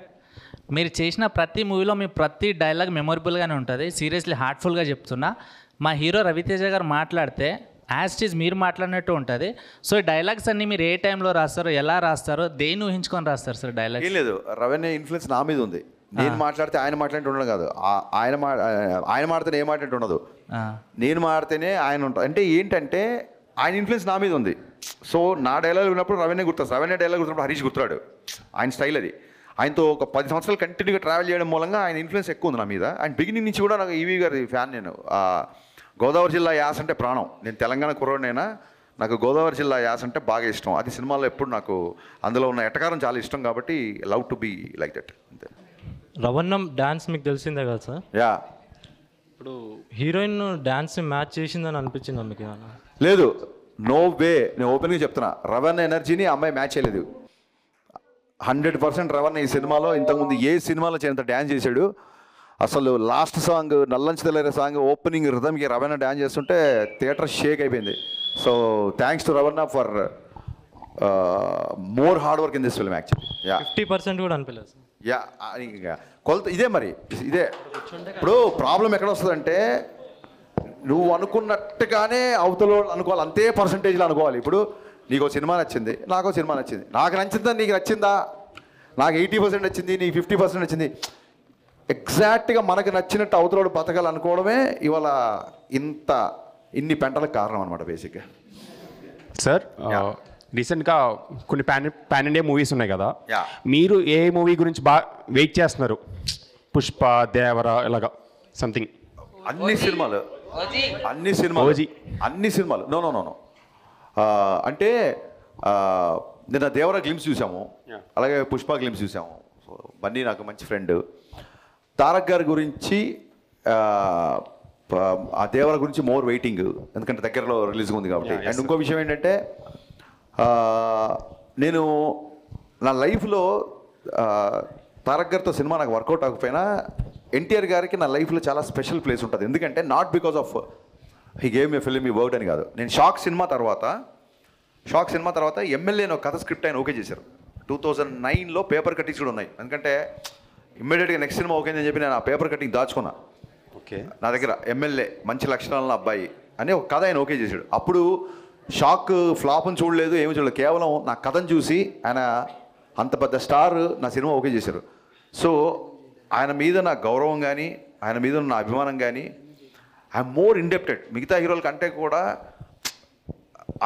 మీరు చేసిన ప్రతి మూవీలో మీ ప్రతి డైలాగ్ మెమొరబుల్గానే ఉంటుంది. సీరియస్లీ హార్ట్ఫుల్గా చెప్తున్నా. మా హీరో రవితేజ గారు మాట్లాడితే యాజ్ ఇట్ ఈజ్ మీరు మాట్లాడినట్టు ఉంటుంది. సో ఈ డైలాగ్స్ అన్నీ మీరు ఏ టైంలో రాస్తారో, ఎలా రాస్తారో, దేన్ని ఊహించుకొని రాస్తారు సార్ డైలాగ్? ఏం లేదు, రవీణ ఇన్ఫ్లుయెన్స్ నా మీద ఉంది. నేను మాట్లాడితే ఆయన మాట్లాడితే ఉండదు కాదు, ఆయన మాడితేనే ఏ మాట్లాడితే ఉండదు, నేను మాడితేనే ఆయన ఉంటాడు. అంటే ఏంటంటే ఆయన ఇన్ఫ్లుయెన్స్ నా మీద ఉంది. సో నా డైలాగ్ ఉన్నప్పుడు రవీణ గుర్తొస్తుంది, రవీణ డైలాగ్ గుర్తున్నప్పుడు హరీష్ గుర్తురాడు. ఆయన స్టైల్ అది. ఆయనతో ఒక 10 సంవత్సరాలు కంటిన్యూగా ట్రావెల్ చేయడం మూలంగా ఆయన ఇన్ఫ్లుయెన్స్ ఎక్కువ ఉంది నా మీద. అండ్ బిగినింగ్ నుంచి కూడా నాకు ఈవీ గారి ఫ్యాన్. నేను గోదావరి జిల్లా యాస అంటే ప్రాణం. నేను తెలంగాణ కుర్రోడినైనా నాకు గోదావరి జిల్లా యాస అంటే బాగా ఇష్టం. అది సినిమాలో ఎప్పుడు నాకు అందులో ఉన్న ఎటకారం చాలా ఇష్టం కాబట్టి love to be like that. అంతే. రవణం డ్యాన్స్ మీకు తెలిసిందే కదా సార్? యా. ఇప్పుడు హీరోయిన్ డ్యాన్స్ మ్యాచ్ చేసిందని అనిపించిందా మీకు? లేదు, నో వే. నేను ఓపెన్గా చెప్తున్నా, రవణ ఎనర్జీని అమ్మాయి మ్యాచ్ చేయలేదు. 100% రవణ ఈ సినిమాలో ఇంతకుముందు ఏ సినిమాలో చేయంత డ్యాన్స్ చేశాడు. అసలు లాస్ట్ సాంగ్ నల్లంచి తెల్లరే సాంగ్ ఓపెనింగ్ రిథమ్కి రవణ డ్యాన్స్ చేస్తుంటే థియేటర్ షేక్ అయిపోయింది. So thanks to Ravana for more hard work in this film actually. Yeah, 50% కూడా అనిపించలేదు. యా, కొలత ఇదే. మరి ఇదే ఇప్పుడు ప్రాబ్లం ఎక్కడ వస్తుందంటే, నువ్వు అనుకున్నట్టుగానే అవతల అనుకోవాలి, అంతే పర్సంటేజ్లో అనుకోవాలి. ఇప్పుడు నీకు సినిమా నచ్చింది, నాకు సినిమా నచ్చింది. నాకు నచ్చిందా, నీకు నచ్చిందా? నాకు 80% నచ్చింది, నీకు 50% నచ్చింది. ఎగ్జాక్ట్గా మనకు నచ్చినట్టు అవతలోడు బతకాలనుకోవడమే ఇవాళ ఇన్ని పెంటలకు కారణం అనమాట బేసిక్గా. సార్ రీసెంట్గా కొన్ని పాన్ ఇండియా మూవీస్ ఉన్నాయి కదా, మీరు ఏ మూవీ గురించి బాగా వెయిట్ చేస్తున్నారు? పుష్ప, దేవరా ఇలాగా సంథింగ్. అన్ని సినిమాలు నో నో నో నో అంటే నిన్న దేవరా గ్లిమ్స్ చూసాము, అలాగే పుష్ప గ్లిమ్స్ చూసాము. సో బన్నీ నాకు మంచి ఫ్రెండ్. తారక్ గారి గురించి ఆ దేవర గురించి మోర్ వెయిటింగ్, ఎందుకంటే దగ్గరలో రిలీజ్ ఉంది కాబట్టి. అండ్ ఇంకో విషయం ఏంటంటే నేను నా లైఫ్లో తారక్ గారితో సినిమా నాకు వర్కౌట్ అవ్వకపోయినా ఎన్టీఆర్ గారికి నా లైఫ్లో చాలా స్పెషల్ ప్లేస్ ఉంటుంది. ఎందుకంటే not because of he gave me film ఈ వర్డ్ అని కాదు. నేను షాక్ సినిమా తర్వాత ఎమ్మెల్యేని ఒక కథ స్క్రిప్ట్ ఆయన ఓకే చేశారు. 2009లో పేపర్ కట్టింగ్స్ కూడా ఉన్నాయి. ఎందుకంటే ఇమ్మీడియట్గా నెక్స్ట్ సినిమా ఓకే అని చెప్పి నేను ఆ పేపర్ కటింగ్ దాచుకున్నా. ఓకే, నా దగ్గర ఎమ్మెల్యే మంచి లక్షణాలను అబ్బాయి అని ఒక కథ ఆయన ఓకే చేశాడు. అప్పుడు షాక్ ఫ్లాప్ని చూడలేదు, ఏమి చూడలేదు, కేవలం నా కథను చూసి ఆయన అంత పెద్ద స్టార్ నా సినిమా ఓకే చేశారు. సో ఆయన మీద నా గౌరవం కానీ ఆయన మీద నా అభిమానం కానీ ఐఎమ్ మోర్ ఇండెప్టెడ్. మిగతా హీరోల కంటే కూడా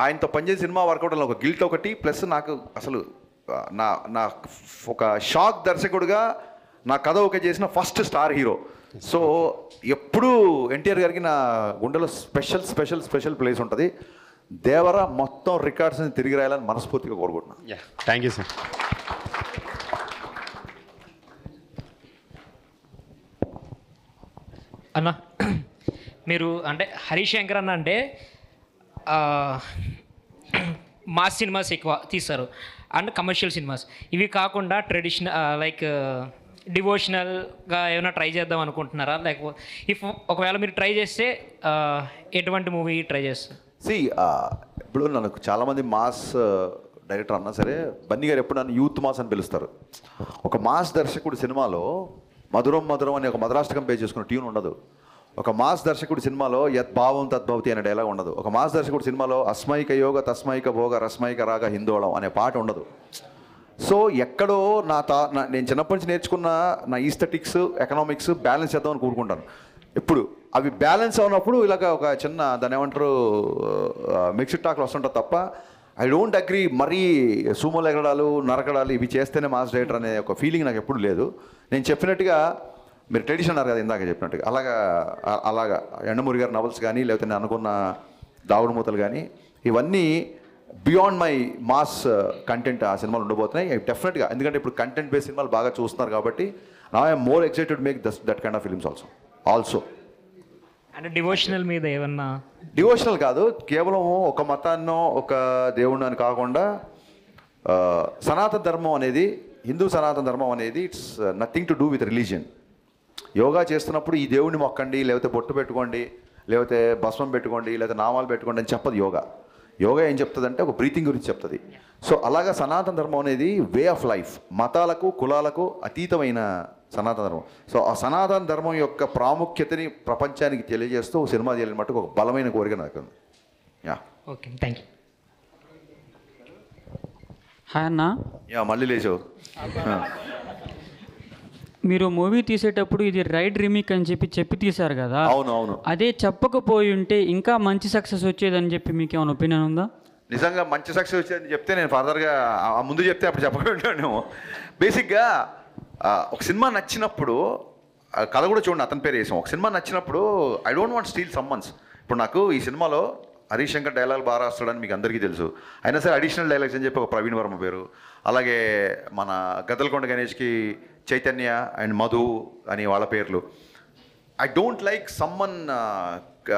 ఆయనతో పనిచేసే సినిమా వర్కౌట్ ఒక గిల్ట్ ఒకటి, ప్లస్ నాకు అసలు నా ఒక షాక్ దర్శకుడిగా నా కథ ఓకే చేసిన ఫస్ట్ స్టార్ హీరో. సో ఎప్పుడూ ఎన్టీఆర్ గారికి నా గుండెలో స్పెషల్ స్పెషల్ స్పెషల్ ప్లేస్ ఉంటుంది. దేవర మొత్తం రికార్డ్స్ని తిరిగి రాయాలని మనస్ఫూర్తిగా కోరుకుంటున్నాను. Thank you sir. అన్న మీరు అంటే హరీష్ శంకర్ అన్న అంటే మాస్ సినిమాస్ ఎక్కువ తీస్తారు అండ్ కమర్షియల్ సినిమాస్. ఇవి కాకుండా ట్రెడిషనల్ లైక్ డివోషనల్గా ఏమైనా ట్రై చేద్దాం అనుకుంటున్నారా? లేకపోతే ఒకవేళ మీరు ట్రై చేస్తే ఎటువంటి మూవీ ట్రై చేస్తారు? ఇప్పుడు నాకు చాలామంది మాస్ డైరెక్టర్ అన్నా సరే, బన్నీ గారు ఎప్పుడు నన్ను యూత్ మాస్ అని పిలుస్తారు. ఒక మాస్ దర్శకుడు సినిమాలో మధురం మధురం అని ఒక మధురాష్టకం పే చేసుకున్న ట్యూన్ ఉండదు. ఒక మాస్ దర్శకుడు సినిమాలో యద్భావం తద్భవతి అనే డైలాగ్ ఉండదు. ఒక మాస్ దర్శకుడు సినిమాలో అస్మైక యోగ తస్మైక భోగ రస్మైక రాగ హిందోళం అనే పాట ఉండదు. సో ఎక్కడో నేను చిన్నప్పటి నుంచి నేర్చుకున్న నా ఈస్థెటిక్స్ ఎకనామిక్స్ బ్యాలెన్స్ చేద్దామని కోరుకుంటాను. ఎప్పుడు అవి బ్యాలెన్స్ అవునప్పుడు ఇలాగ ఒక చిన్న దాన్ని ఏమంటారు మిక్స్డ్ టాక్లు వస్తుంటుంది తప్ప ఐ డోంట్ అగ్రీ మరీ సూమోలు ఎగడాలు నరకడాలు ఇవి చేస్తేనే మాస్ డైరెక్టర్ అనే ఒక ఫీలింగ్ నాకు ఎప్పుడు లేదు. నేను చెప్పినట్టుగా మీరు ట్రెడిషన్ అన్నారు కదా ఇందాక చెప్పినట్టుగా, అలాగా ఎండమూరి గారి నవల్స్ కానీ లేకపోతే నేను అనుకున్న దావుడు మూతలు కానీ ఇవన్నీ బియాండ్ మై మాస్ కంటెంట్ ఆ సినిమాలు ఉండబోతున్నాయి డెఫినెట్గా. ఎందుకంటే ఇప్పుడు కంటెంట్ బేస్డ్ సినిమాలు బాగా చూస్తున్నారు కాబట్టి నా I'm more excited make that kind of films also. అంటే డివోషనల్ మీద ఏమన్నా? డివోషనల్ కాదు, కేవలం ఒక మతాన్నో ఒక దేవుడిని అని కాకుండా సనాతన ధర్మం అనేది, హిందూ సనాతన ధర్మం అనేది it's nothing to do with religion. Yoga చేస్తున్నప్పుడు ఈ దేవుడిని మొక్కండి, లేకపోతే బొట్టు పెట్టుకోండి, లేకపోతే భస్మం పెట్టుకోండి, లేకపోతే నామాలు పెట్టుకోండి అని చెప్పదు యోగా. యోగా ఏం చెప్తుంది అంటే ఒక బ్రీతింగ్ గురించి చెప్తుంది. సో అలాగా సనాతన ధర్మం అనేది వే ఆఫ్ లైఫ్, మతాలకు కులాలకు అతీతమైన సనాతన ధర్మం. సో ఆ సనాతన ధర్మం యొక్క ప్రాముఖ్యతని ప్రపంచానికి తెలియజేస్తూ సినిమా చేయాలని మటుకు ఒక బలమైన కోరిక నాకు ఉంది. Okay, thank you. హాయ్ అన్న. మళ్ళీ లేచావు. మీరు మూవీ తీసేటప్పుడు ఇది రైట్ రీమేక్ అని చెప్పి తీశారు కదా. అవును. అదే చెప్పకపోయి ఉంటే ఇంకా మంచి సక్సెస్ వచ్చేదని చెప్పి మీకు ఏమైనా ఒపీనియన్ ఉందా? నిజంగా మంచి సక్సెస్ వచ్చేదని చెప్తే నేను ఫర్దర్గా ముందు చెప్తే అప్పుడు చెప్పకుండా బేసిక్గా ఒక సినిమా నచ్చినప్పుడు కథ కూడా చూడండి, అతని పేరు వేసాం. ఒక సినిమా నచ్చినప్పుడు I don't want steal summons. ఇప్పుడు నాకు ఈ సినిమాలో హరీష్ శంకర్ డైలాగ్ బాగా రాస్తాడని మీకు అందరికీ తెలుసు. అయినా సరే అడిషనల్ డైలాగ్స్ అని చెప్పి ఒక ప్రవీణ్ వర్మ పేరు, అలాగే మన గద్దలకొండ గణేష్కి చైతన్య అండ్ మధు అని వాళ్ళ పేర్లు. ఐ డోంట్ లైక్ సమ్మన్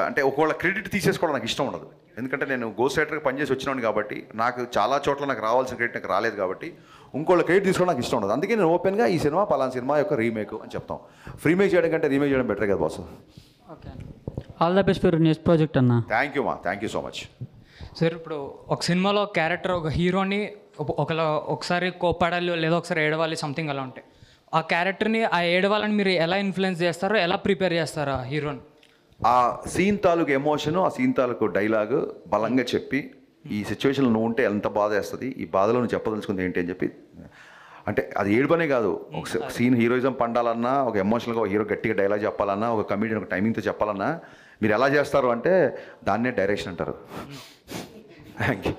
అంటే ఒకవేళ క్రెడిట్ తీసేసుకోవడం నాకు ఇష్టం ఉండదు. ఎందుకంటే నేను గోస్ట్ రైటర్గా పనిచేసి వచ్చినాను కాబట్టి నాకు చాలా చోట్ల నాకు రావాల్సిన క్రెడిట్ నాకు రాలేదు కాబట్టి ఇంకోళ్ళ క్రెడిట్ తీసుకోవడం నాకు ఇష్టం ఉండదు. అందుకే నేను ఓపెన్గా ఈ సినిమా పలానా సినిమా యొక్క రీమేక్ అని చెప్తాం. ఫ్రీమేక్ చేయడం కంటే రీమేక్ చేయడం బెటర్ కదా boss. Okay, all the best for next project అన్న. Thank you so much. Sir ఇప్పుడు ఒక సినిమాలో క్యారెక్టర్ ఒక హీరోని ఒకసారి కోపడాలి లేదా ఒకసారి ఏడవాలి సంథింగ్ అలా ఉంటాయి. ఆ క్యారెక్టర్ని ఆ ఏడవాలని మీరు ఎలా ఇన్ఫ్లుయెన్స్ చేస్తారో, ఎలా ప్రిపేర్ చేస్తారో ఆ హీరోని? ఆ సీన్ తాలూకు ఎమోషను, ఆ సీన్ తాలూకు డైలాగ్ బలంగా చెప్పి ఈ సిచ్యువేషన్లో నువ్వు ఉంటే ఎంత బాధ వేస్తుంది, ఈ బాధలో నువ్వు చెప్పదలుచుకుంది ఏంటి అని చెప్పి అంటే అది ఏడుపనే కాదు, ఒక సీన్ హీరోయిజం పండాలన్నా, ఒక ఎమోషనల్గా ఒక హీరో గట్టిగా డైలాగ్ చెప్పాలన్నా, ఒక కమెడియన్ ఒక టైమింగ్తో చెప్పాలన్నా మీరు ఎలా చేస్తారు అంటే దాన్నే డైరెక్షన్ అంటారు. Thank you.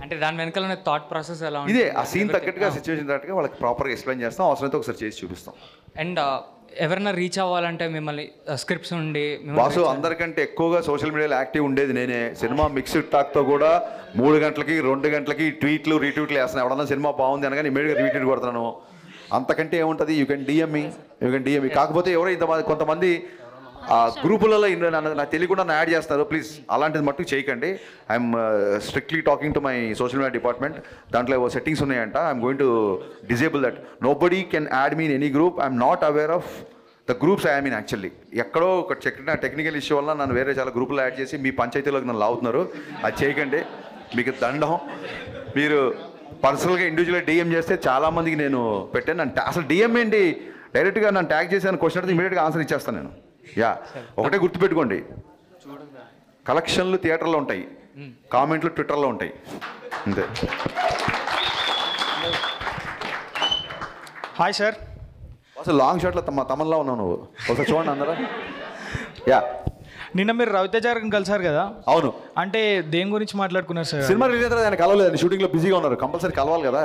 అంటే దాని వెనకాల థాట్ ప్రాసెస్ ఎలా ఇదే ఆ సీన్ తగ్గట్టుగా సిచ్యువేషన్ తగ్గట్టుగా వాళ్ళకి ప్రాపర్గా ఎక్స్ప్లెయిన్ చేస్తాం, అవసరమైతే ఒకసారి చేసి చూపిస్తాం. అండ్ ఎవరైనా రీచ్ అవ్వాలంటే మిమ్మల్ని స్క్రిప్ట్స్ ఉండి బాసు అందరికంటే ఎక్కువగా సోషల్ మీడియాలో యాక్టివ్ ఉండేది నేనే. సినిమా మిక్స్డ్ టాక్తో కూడా 3 గంటలకి 2 గంటలకి ట్వీట్లు రీట్వీట్లు వేస్తున్నాను. ఎవడన్నా సినిమా బాగుంది అనగానే ఇమీడియట్గా రీట్వీట్ కొడుతున్నాను. అంతకంటే ఏముంటుంది, యూ కెన్ డిఎం మీ. కాకపోతే ఎవరో కొంతమంది గ్రూపులలో నాకు తెలియకుండా యాడ్ చేస్తారు. ప్లీజ్ అలాంటిది మట్టుకు చేయకండి. I'm strictly talking to my social media department. దాంట్లో సెట్టింగ్స్ ఉన్నాయంట. I'm going to disable that. Nobody can add me in any group. I'm not aware of the groups I mean. Actually ఎక్కడో ఒక technical issue వల్ల నన్ను వేరే చాలా గ్రూపులు add చేసి మీ పంచాయతీలోకి నన్ను లాగుతున్నారు. అది చేయకండి, మీకు దండం. మీరు పర్సనల్గా ఇండివిజువల్గా డిఎం చేస్తే చాలామందికి నేను పెట్టాను. అసలు డిఎం ఏంటి, డైరెక్ట్గా నన్ను ట్యాగ్ చేశాను క్వశ్చన్ అడిగితే ఇమీడియట్గా ఆన్సర్ ఇచ్చేస్తాను నేను. ఒకటే గుర్తుపెట్టుకోండి, కలెక్షన్లు థియేటర్లో ఉంటాయి, కామెంట్లు ట్విట్టర్లో ఉంటాయి, అంతే. Hi sir. అసలు లాంగ్ షాట్లో తమన్లా ఉన్నావు నువ్వు, ఒకసారి చూడండి అందరూ. నిన్న మీరు రవితేజ గారిని కలిసారు కదా? అవును. అంటే దేని గురించి మాట్లాడుకున్నారు సార్? సినిమా రిలీజ్ అయితే ఆయన కలవలేదు, షూటింగ్లో బిజీగా ఉన్నారు. కంపల్సరీ కలవాలి కదా.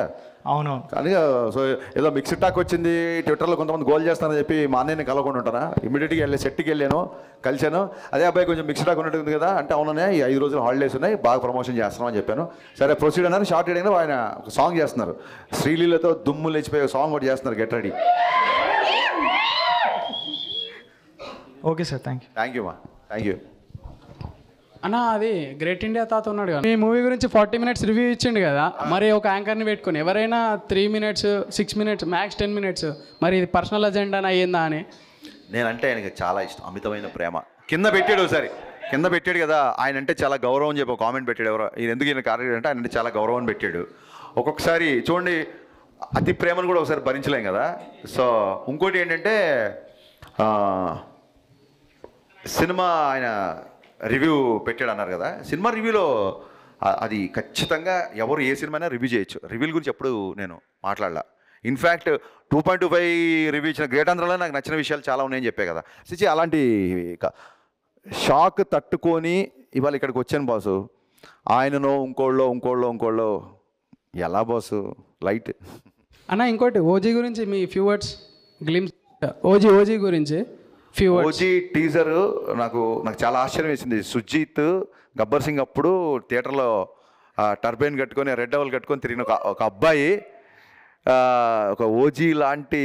అవునవును. కానీ సో ఏదో మిక్స్డ్ టాక్ వచ్చింది, ట్విట్టర్లో కొంతమంది గోల్ చేస్తానని చెప్పి మా అన్నయ్యని కలవకుండా ఉంటారా? ఇమీడియట్గా సెట్కి వెళ్ళాను, కలిశాను. అదే అబ్బాయి కొంచెం మిక్స్డ్ టాక్ ఉన్నట్టుంది కదా అంటే, అవుననే ఈ 5 రోజులు హాలిడేస్ ఉన్నాయి, బాగా ప్రమోషన్ చేస్తున్నాం అని చెప్పాను. సరే ప్రొసీడ్ అన్నారు. షార్ట్ అయినా ఆయన ఒక సాంగ్ చేస్తున్నారు, శ్రీలీలతో దుమ్ము లేచిపోయే సాంగ్ కూడా చేస్తున్నారు. Get ready. Okay sir, thank you మా, థ్యాంక్ యూ. అన్న అది గ్రేట్ ఇండియా తాత ఉన్నాడు కదా, ఈ మూవీ గురించి 40 minutes రివ్యూ ఇచ్చిండు కదా, మరి ఒక యాంకర్ని పెట్టుకుని ఎవరైనా 3 minutes 6 minutes మ్యాక్స్ 10 minutes, మరి ఇది పర్సనల్ అజెండా అయ్యిందా అని. నేనంటే ఆయనకి చాలా ఇష్టం, అమితమైన ప్రేమ. కింద పెట్టాడు ఒకసారి, కింద పెట్టాడు కదా, ఆయన అంటే చాలా గౌరవం చెప్పి కామెంట్ పెట్టాడు. ఎవరో ఈయన ఎందుకు ఈయన కార్యక్రమం అంటే ఆయన అంటే చాలా గౌరవం పెట్టాడు. ఒక్కొక్కసారి చూడండి, అతి ప్రేమను కూడా ఒకసారి భరించలేం కదా. సో ఇంకోటి ఏంటంటే సినిమా ఆయన రివ్యూ పెట్టాడు అన్నారు కదా, సినిమా రివ్యూలో అది ఖచ్చితంగా ఎవరు ఏ సినిమా అయినా రివ్యూ చేయొచ్చు. రివ్యూల గురించి ఎప్పుడు నేను మాట్లాడలా. ఇన్ఫ్యాక్ట్ 2.25 రివ్యూ ఇచ్చిన గ్రేట్ ఆంధ్రలో నాకు నచ్చిన విషయాలు చాలా ఉన్నాయని చెప్పే కదా. సిచి అలాంటి షాక్ తట్టుకొని ఇవాళ ఇక్కడికి వచ్చాను బాసు. ఆయననో ఇంకోళ్ళో ఎలా బాసు లైట్. అన్న ఇంకోటి ఓజీ గురించి మీ ఫ్యూ వర్డ్స్ గ్లిమ్స్. ఓజీ గురించి ఓజీ టీజర్ నాకు చాలా ఆశ్చర్యం వేసింది. సుజిత్ గబ్బర్ సింగ్ అప్పుడు థియేటర్లో టర్బైన్ కట్టుకొని రెడ్ డబల్ కట్టుకొని తిరిగిన ఒక అబ్బాయి ఒక ఓజీ లాంటి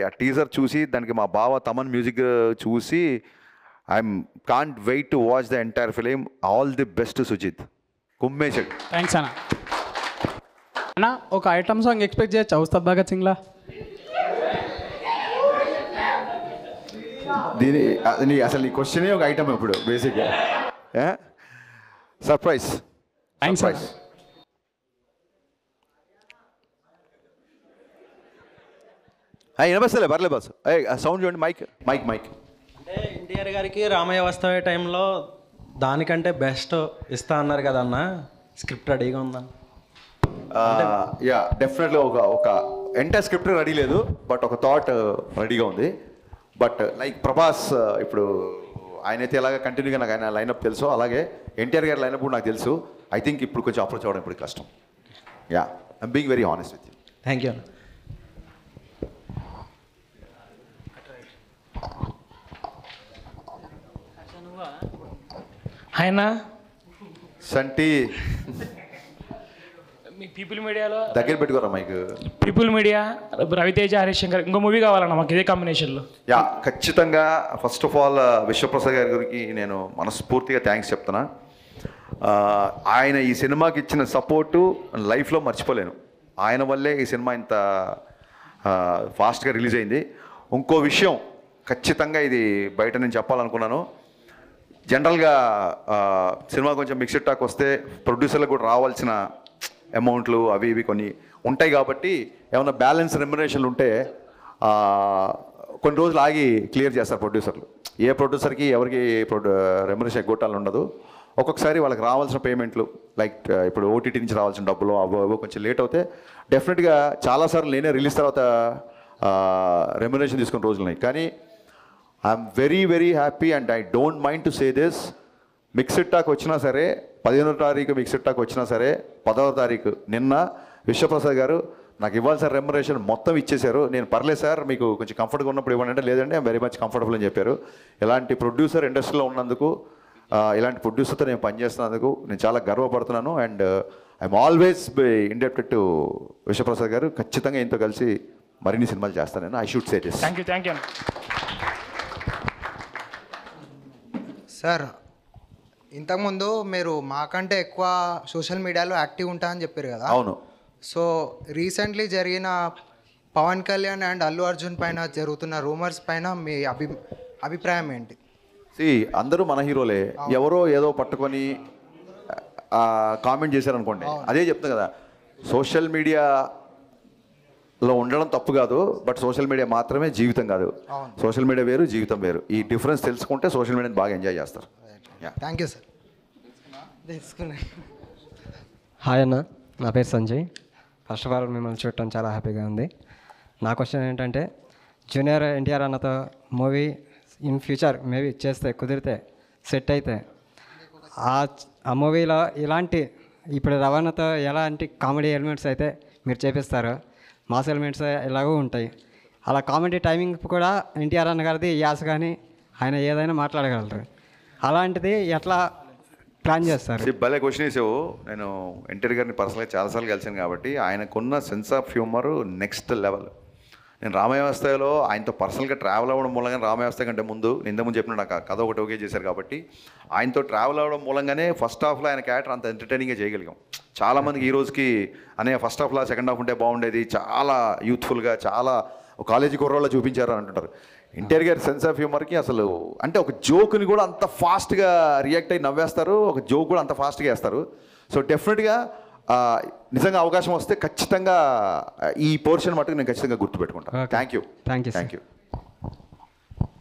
ఆ టీజర్ చూసి దానికి మా బావ తమన్ మ్యూజిక్ చూసి I'm can't wait to watch the entire film. All the best Sujith, కుమ్మేశాడు. థ్యాంక్స్ అన్న. అన్న ఒక ఐటమ్ సాంగ్ ఎక్స్పెక్ట్ చేయొచ్చు ఉస్తాద్ భగత్ సింగ్లా? దీని అసలు ఈ క్వశ్చనే ఒక ఐటమ్ ఇప్పుడు బేసిక్గా. సర్ప్రైజ్. థ్యాంక్స్. వినపస్తలే పర్లేదు బాస్. సౌండ్ చూడండి, మైక్. అంటే ఎన్టీఆర్ గారికి రామయ్య వస్తావే టైంలో దానికంటే బెస్ట్ ఇస్తా అన్నారు కదా అన్న, స్క్రిప్ట్ రెడీగా ఉందా? డెఫినెట్గా ఒక ఎంటైర్ స్క్రిప్ట్ రెడీ లేదు, బట్ ఒక థాట్ రెడీగా ఉంది. బట్ లైక్ ప్రభాస్ ఇప్పుడు ఆయనైతే ఎలాగ కంటిన్యూగా నాకు ఆయన లైనప్ తెలుసు, అలాగే ఎన్టీఆర్ గారి లైనప్ కూడా నాకు తెలుసు. ఐ థింక్ ఇప్పుడు కొంచెం అప్రోచ్ అవ్వడం ఇప్పుడు కష్టం. I'm being very honest with you. Thank you. ఆయన సంటి మీ పీపుల్ మీడియాలో దగ్గర పెట్టుకోరా mic. People media Ravi Teja Harish Shankar ఇంకో మూవీ కావాలన్నా మాకు ఇదే కాంబినేషన్లో. ఖచ్చితంగా. ఫస్ట్ ఆఫ్ ఆల్ విశ్వప్రసాద్ గారికి నేను మనస్ఫూర్తిగా థ్యాంక్స్ చెప్తున్నా. ఆయన ఈ సినిమాకి ఇచ్చిన సపోర్టు లైఫ్లో మర్చిపోలేను. ఆయన వల్లే ఈ సినిమా ఇంత ఫాస్ట్గా రిలీజ్ అయింది. ఇంకో విషయం ఖచ్చితంగా ఇది బయట నేను చెప్పాలనుకున్నాను. జనరల్గా సినిమా కొంచెం మిక్స్డ్ టాక్ వస్తే ప్రొడ్యూసర్లకు కూడా రావాల్సిన అమౌంట్లు అవి ఇవి కొన్ని ఉంటాయి కాబట్టి ఏమైనా బ్యాలెన్స్ రెమ్యునరేషన్లు ఉంటే కొన్ని రోజులు ఆగి క్లియర్ చేస్తారు ప్రొడ్యూసర్లు. ఏ ప్రొడ్యూసర్కి ఎవరికి రెమ్యునరేషన్ ఎగ్గొట్టాలని ఉండదు. ఒక్కొక్కసారి వాళ్ళకి రావాల్సిన పేమెంట్లు లైక్ ఇప్పుడు ఓటీటీ నుంచి రావాల్సిన డబ్బులు అవో కొంచెం లేట్ అవుతే డెఫినెట్గా చాలాసార్లు నేనే రిలీజ్ తర్వాత రెమ్యునరేషన్ తీసుకున్న రోజులు ఉన్నాయి. కానీ I'm very very happy and I don't mind to say this. Mixed talk వచ్చినా సరే 15వ తారీఖు మిక్స్డ్ టాక్ వచ్చినా సరే 10వ తారీఖు నిన్న విశ్వప్రసాద్ గారు నాకు ఇవ్వాల్సిన రెమ్యునరేషన్ మొత్తం ఇచ్చేశారు. నేను పర్లేదు సార్ మీకు కొంచెం కంఫర్ట్గా ఉన్నప్పుడు ఇవ్వండి అంటే లేదండి ఐఎమ్ వెరీ మచ్ కంఫర్టబుల్ అని చెప్పారు. ఇలాంటి ప్రొడ్యూసర్ ఇండస్ట్రీలో ఉన్నందుకు ఇలాంటి ప్రొడ్యూసర్తో నేను పనిచేస్తున్నందుకు నేను చాలా గర్వపడుతున్నాను. And I'm always indebted to Vishwaprasad గారు. ఖచ్చితంగా ఇంతో కలిసి మరిన్ని సినిమాలు చేస్తాను నేను. I should say this. Thank you. Sir ఇంతకుముందు మీరు మాకంటే ఎక్కువ సోషల్ మీడియాలో యాక్టివ్ ఉంటా అని చెప్పారు కదా. అవును. సో రీసెంట్లీ జరిగిన పవన్ కళ్యాణ్ అండ్ అల్లు అర్జున్ పైన జరుగుతున్న రూమర్స్ పైన మీ అభిప్రాయం ఏంటి? అందరూ మన హీరోలే, ఎవరో ఏదో పట్టుకొని కామెంట్ చేశారనుకోండి, అదే చెప్తున్నా కదా, సోషల్ మీడియాలో ఉండడం తప్పు కాదు, బట్ సోషల్ మీడియా మాత్రమే జీవితం కాదు. సోషల్ మీడియా వేరు, జీవితం వేరు. ఈ డిఫరెన్స్ తెలుసుకుంటే సోషల్ మీడియాని బాగా ఎంజాయ్ చేస్తారు. Thank you sir. హాయ్ అన్న, నా పేరు సంజయ్. ఫస్ట్ ఆఫ్ ఆల్ మిమ్మల్ని చూడటం చాలా హ్యాపీగా ఉంది. నా క్వశ్చన్ ఏంటంటే, జూనియర్ ఎన్టీఆర్ అన్నతో మూవీ ఇన్ ఫ్యూచర్ మేబీ చేస్తే కుదిరితే సెట్ అయితే ఆ మూవీలో ఇలాంటి ఇప్పుడు రవాణాతో ఎలాంటి కామెడీ ఎలిమెంట్స్ అయితే మీరు చేపిస్తారో మాస్ ఎలిమెంట్స్ ఎలాగో ఉంటాయి. అలా కామెడీ టైమింగ్ కూడా ఎన్టీఆర్ అన్న గారిది యాస కానీ ఆయన ఏదైనా మాట్లాడగలరు. అలాంటిది ఎట్లా ప్లాన్ చేస్తారు? భలే క్వశ్చన్ వేసావు. నేను ఎన్టీఆర్ గారిని పర్సనల్గా చాలాసార్లు కలిసాను కాబట్టి ఆయనకున్న sense of humour next level. నేను రామవ్యవస్థలో ఆయనతో పర్సనల్గా ట్రావెల్ అవ్వడం మూలంగా రామవ్యవస్థ కంటే ముందు ఇంతకుముందు చెప్పిన నాకు కథ ఒకటి ఓకే చేశారు కాబట్టి ఆయనతో ట్రావెల్ అవ్వడం మూలంగానే ఫస్ట్ హాఫ్లో ఆయన క్యారెక్టర్ అంత ఎంటర్టైనింగ్గా చేయగలిగాం. చాలామందికి ఈ రోజుకి అనే ఫస్ట్ హాఫ్లో సెకండ్ హాఫ్ ఉంటే బాగుండేది, చాలా యూత్ఫుల్గా చాలా కాలేజీ కుర్రోళ్ళ చూపించారు అని అంటుంటారు. ఎన్టీఆర్ గారి సెన్స్ ఆఫ్ హ్యూమర్కి అసలు అంటే ఒక జోక్ని కూడా అంత ఫాస్ట్గా రియాక్ట్ అయ్యి నవ్వేస్తారు, ఒక జోక్ కూడా అంత ఫాస్ట్గా వేస్తారు. సో డెఫినెట్గా నిజంగా అవకాశం వస్తే ఖచ్చితంగా ఈ పోర్షన్ మటుకు నేను ఖచ్చితంగా గుర్తుపెట్టుకుంటాను. Thank you.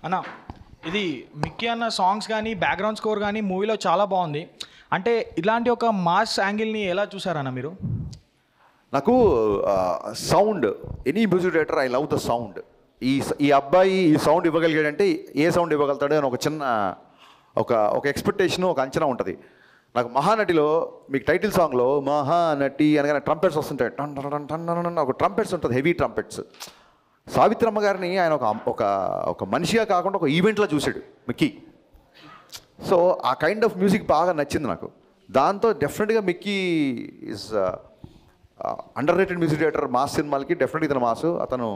అన్న, ఇది మిక్కీ అన్న సాంగ్స్ కానీ బ్యాక్గ్రౌండ్ స్కోర్ కానీ మూవీలో చాలా బాగుంది. అంటే ఇలాంటి ఒక మాస్ యాంగిల్ని ఎలా చూసారన్న మీరు? నాకు sound, any music director I love the sound. ఈ అబ్బాయి ఈ సౌండ్ ఇవ్వగలిగాడంటే ఏ సౌండ్ ఇవ్వగలుగుతాడో అని ఒక చిన్న ఒక ఎక్స్పెక్టేషను, ఒక అంచనా ఉంటుంది. నాకు మహానటిలో మీకు టైటిల్ సాంగ్లో మహానటి అనగానే ట్రంపెట్స్ వస్తుంటాయి, టన్ టన్ టన్ టన్ ఒక ట్రంపెట్స్ ఉంటుంది, హెవీ ట్రంపెట్స్. సావిత్రమ్మ గారిని ఆయన ఒక మనిషిగా కాకుండా ఒక ఈవెంట్లో చూశాడు మిక్కీ. సో ఆ కైండ్ ఆఫ్ మ్యూజిక్ బాగా నచ్చింది నాకు. దాంతో డెఫినెట్గా Mickey is under rated music director. Mass సినిమాలకి డెఫినెట్గా ఇతను మాస్. అతను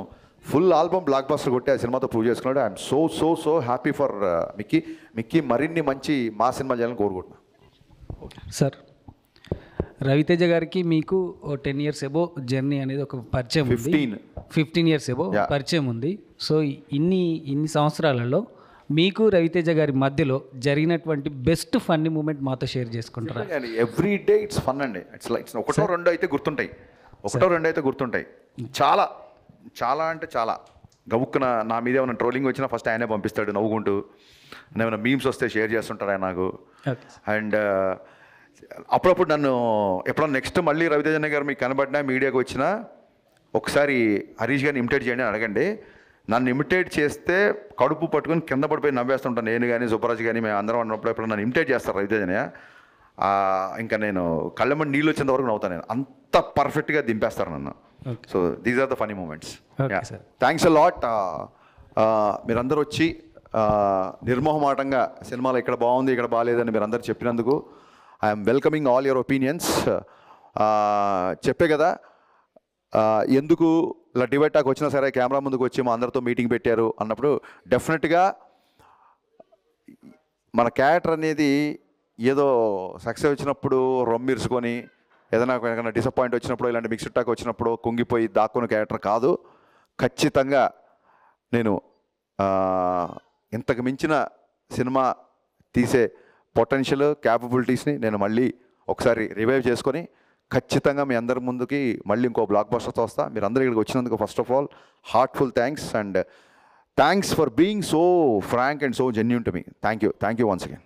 ఫుల్ ఆల్బమ్ బ్లాక్ బస్టర్ కొట్టి ఆ సినిమాతో ప్రూవ్ చేసుకున్నాడు. I'm so so so happy for Mickey మరిన్ని మంచి మాస్ సినిమాలు చేయాలని కోరుకుంటున్నాను. సార్, రవితేజ గారికి మీకు 10 years ఎబో జర్నీ అనేది ఒక పరిచయం ఉంది. 15 years ఎబో పరిచయం ఉంది. సో ఇన్ని సంవత్సరాలలో మీకు రవితేజ గారి మధ్యలో జరిగినటువంటి బెస్ట్ ఫన్నీ మూమెంట్ మాతో షేర్ చేసుకుంటారా? ఎవ్రీ డే ఇట్స్ ఫన్ అండి. ఇట్స్ ఒకటో రెండో అయితే గుర్తుంటాయి. చాలా చాలా అంటే చాలా గవుక్కున నా మీద ఏమైనా ట్రోలింగ్ వచ్చినా ఫస్ట్ ఆయనే పంపిస్తాడు నవ్వుకుంటూ. ఏమైనా మీమ్స్ వస్తే షేర్ చేస్తుంటాడు ఆయన నాకు. అండ్ అప్పుడప్పుడు నన్ను ఎప్పుడన్నా నెక్స్ట్ మళ్ళీ రవితేజ గారు మీకు కనబడినా మీడియాకి వచ్చినా ఒకసారి హరీష్ గారిని ఇమిటేట్ చేయండి అని అడగండి. నన్ను ఇమిటేట్ చేస్తే కడుపు పట్టుకొని కింద పడిపోయి నవ్వేస్తుంటాను. నేను కానీ సుబ్బరాజు కానీ మేము అందరం అన్నప్పుడు ఎప్పుడు నన్ను ఇమిటేట్ చేస్తారు రవితేజనే, ఇంకా నేను కళ్ళెమ్మడి నీళ్ళు వచ్చేంత వరకు నవ్వుతాను. నేను అంత పర్ఫెక్ట్గా దింపేస్తారు నన్ను. So these are the funny moments. Thanks a lot. మీరందరూ వచ్చి నిర్మోహమాటంగా సినిమాలో ఇక్కడ బాగుంది ఇక్కడ బాగాలేదని మీరందరూ చెప్పినందుకు I'm welcoming all your opinions. చెప్పే కదా ఎందుకు ఇలా డిబేట్ టాక్ వచ్చినా సరే కెమెరా ముందుకు వచ్చి మా అందరితో మీటింగ్ పెట్టారు అన్నప్పుడు డెఫినెట్గా మన క్యారెక్టర్ అనేది ఏదో సక్సెస్ వచ్చినప్పుడు రొమ్మిర్చుకొని ఏదైనా డిసప్పాయింట్ వచ్చినప్పుడు ఇలాంటి మిక్స్డ్ టాక్ వచ్చినప్పుడు కుంగిపోయి దాక్కున్న క్యారెక్టర్ కాదు. ఖచ్చితంగా నేను ఇంతకు మించిన సినిమా తీసే పొటెన్షియల్ క్యాపబిలిటీస్ని నేను మళ్ళీ ఒకసారి రివైవ్ చేసుకొని ఖచ్చితంగా మీ అందరి ముందుకి మళ్ళీ ఇంకో బ్లాక్ బస్టర్తో వస్తా. మీరు అందరూ ఇక్కడికి వచ్చినందుకు first of all heartful thanks and thanks for being so frank and so genuine to me. Thank you once again.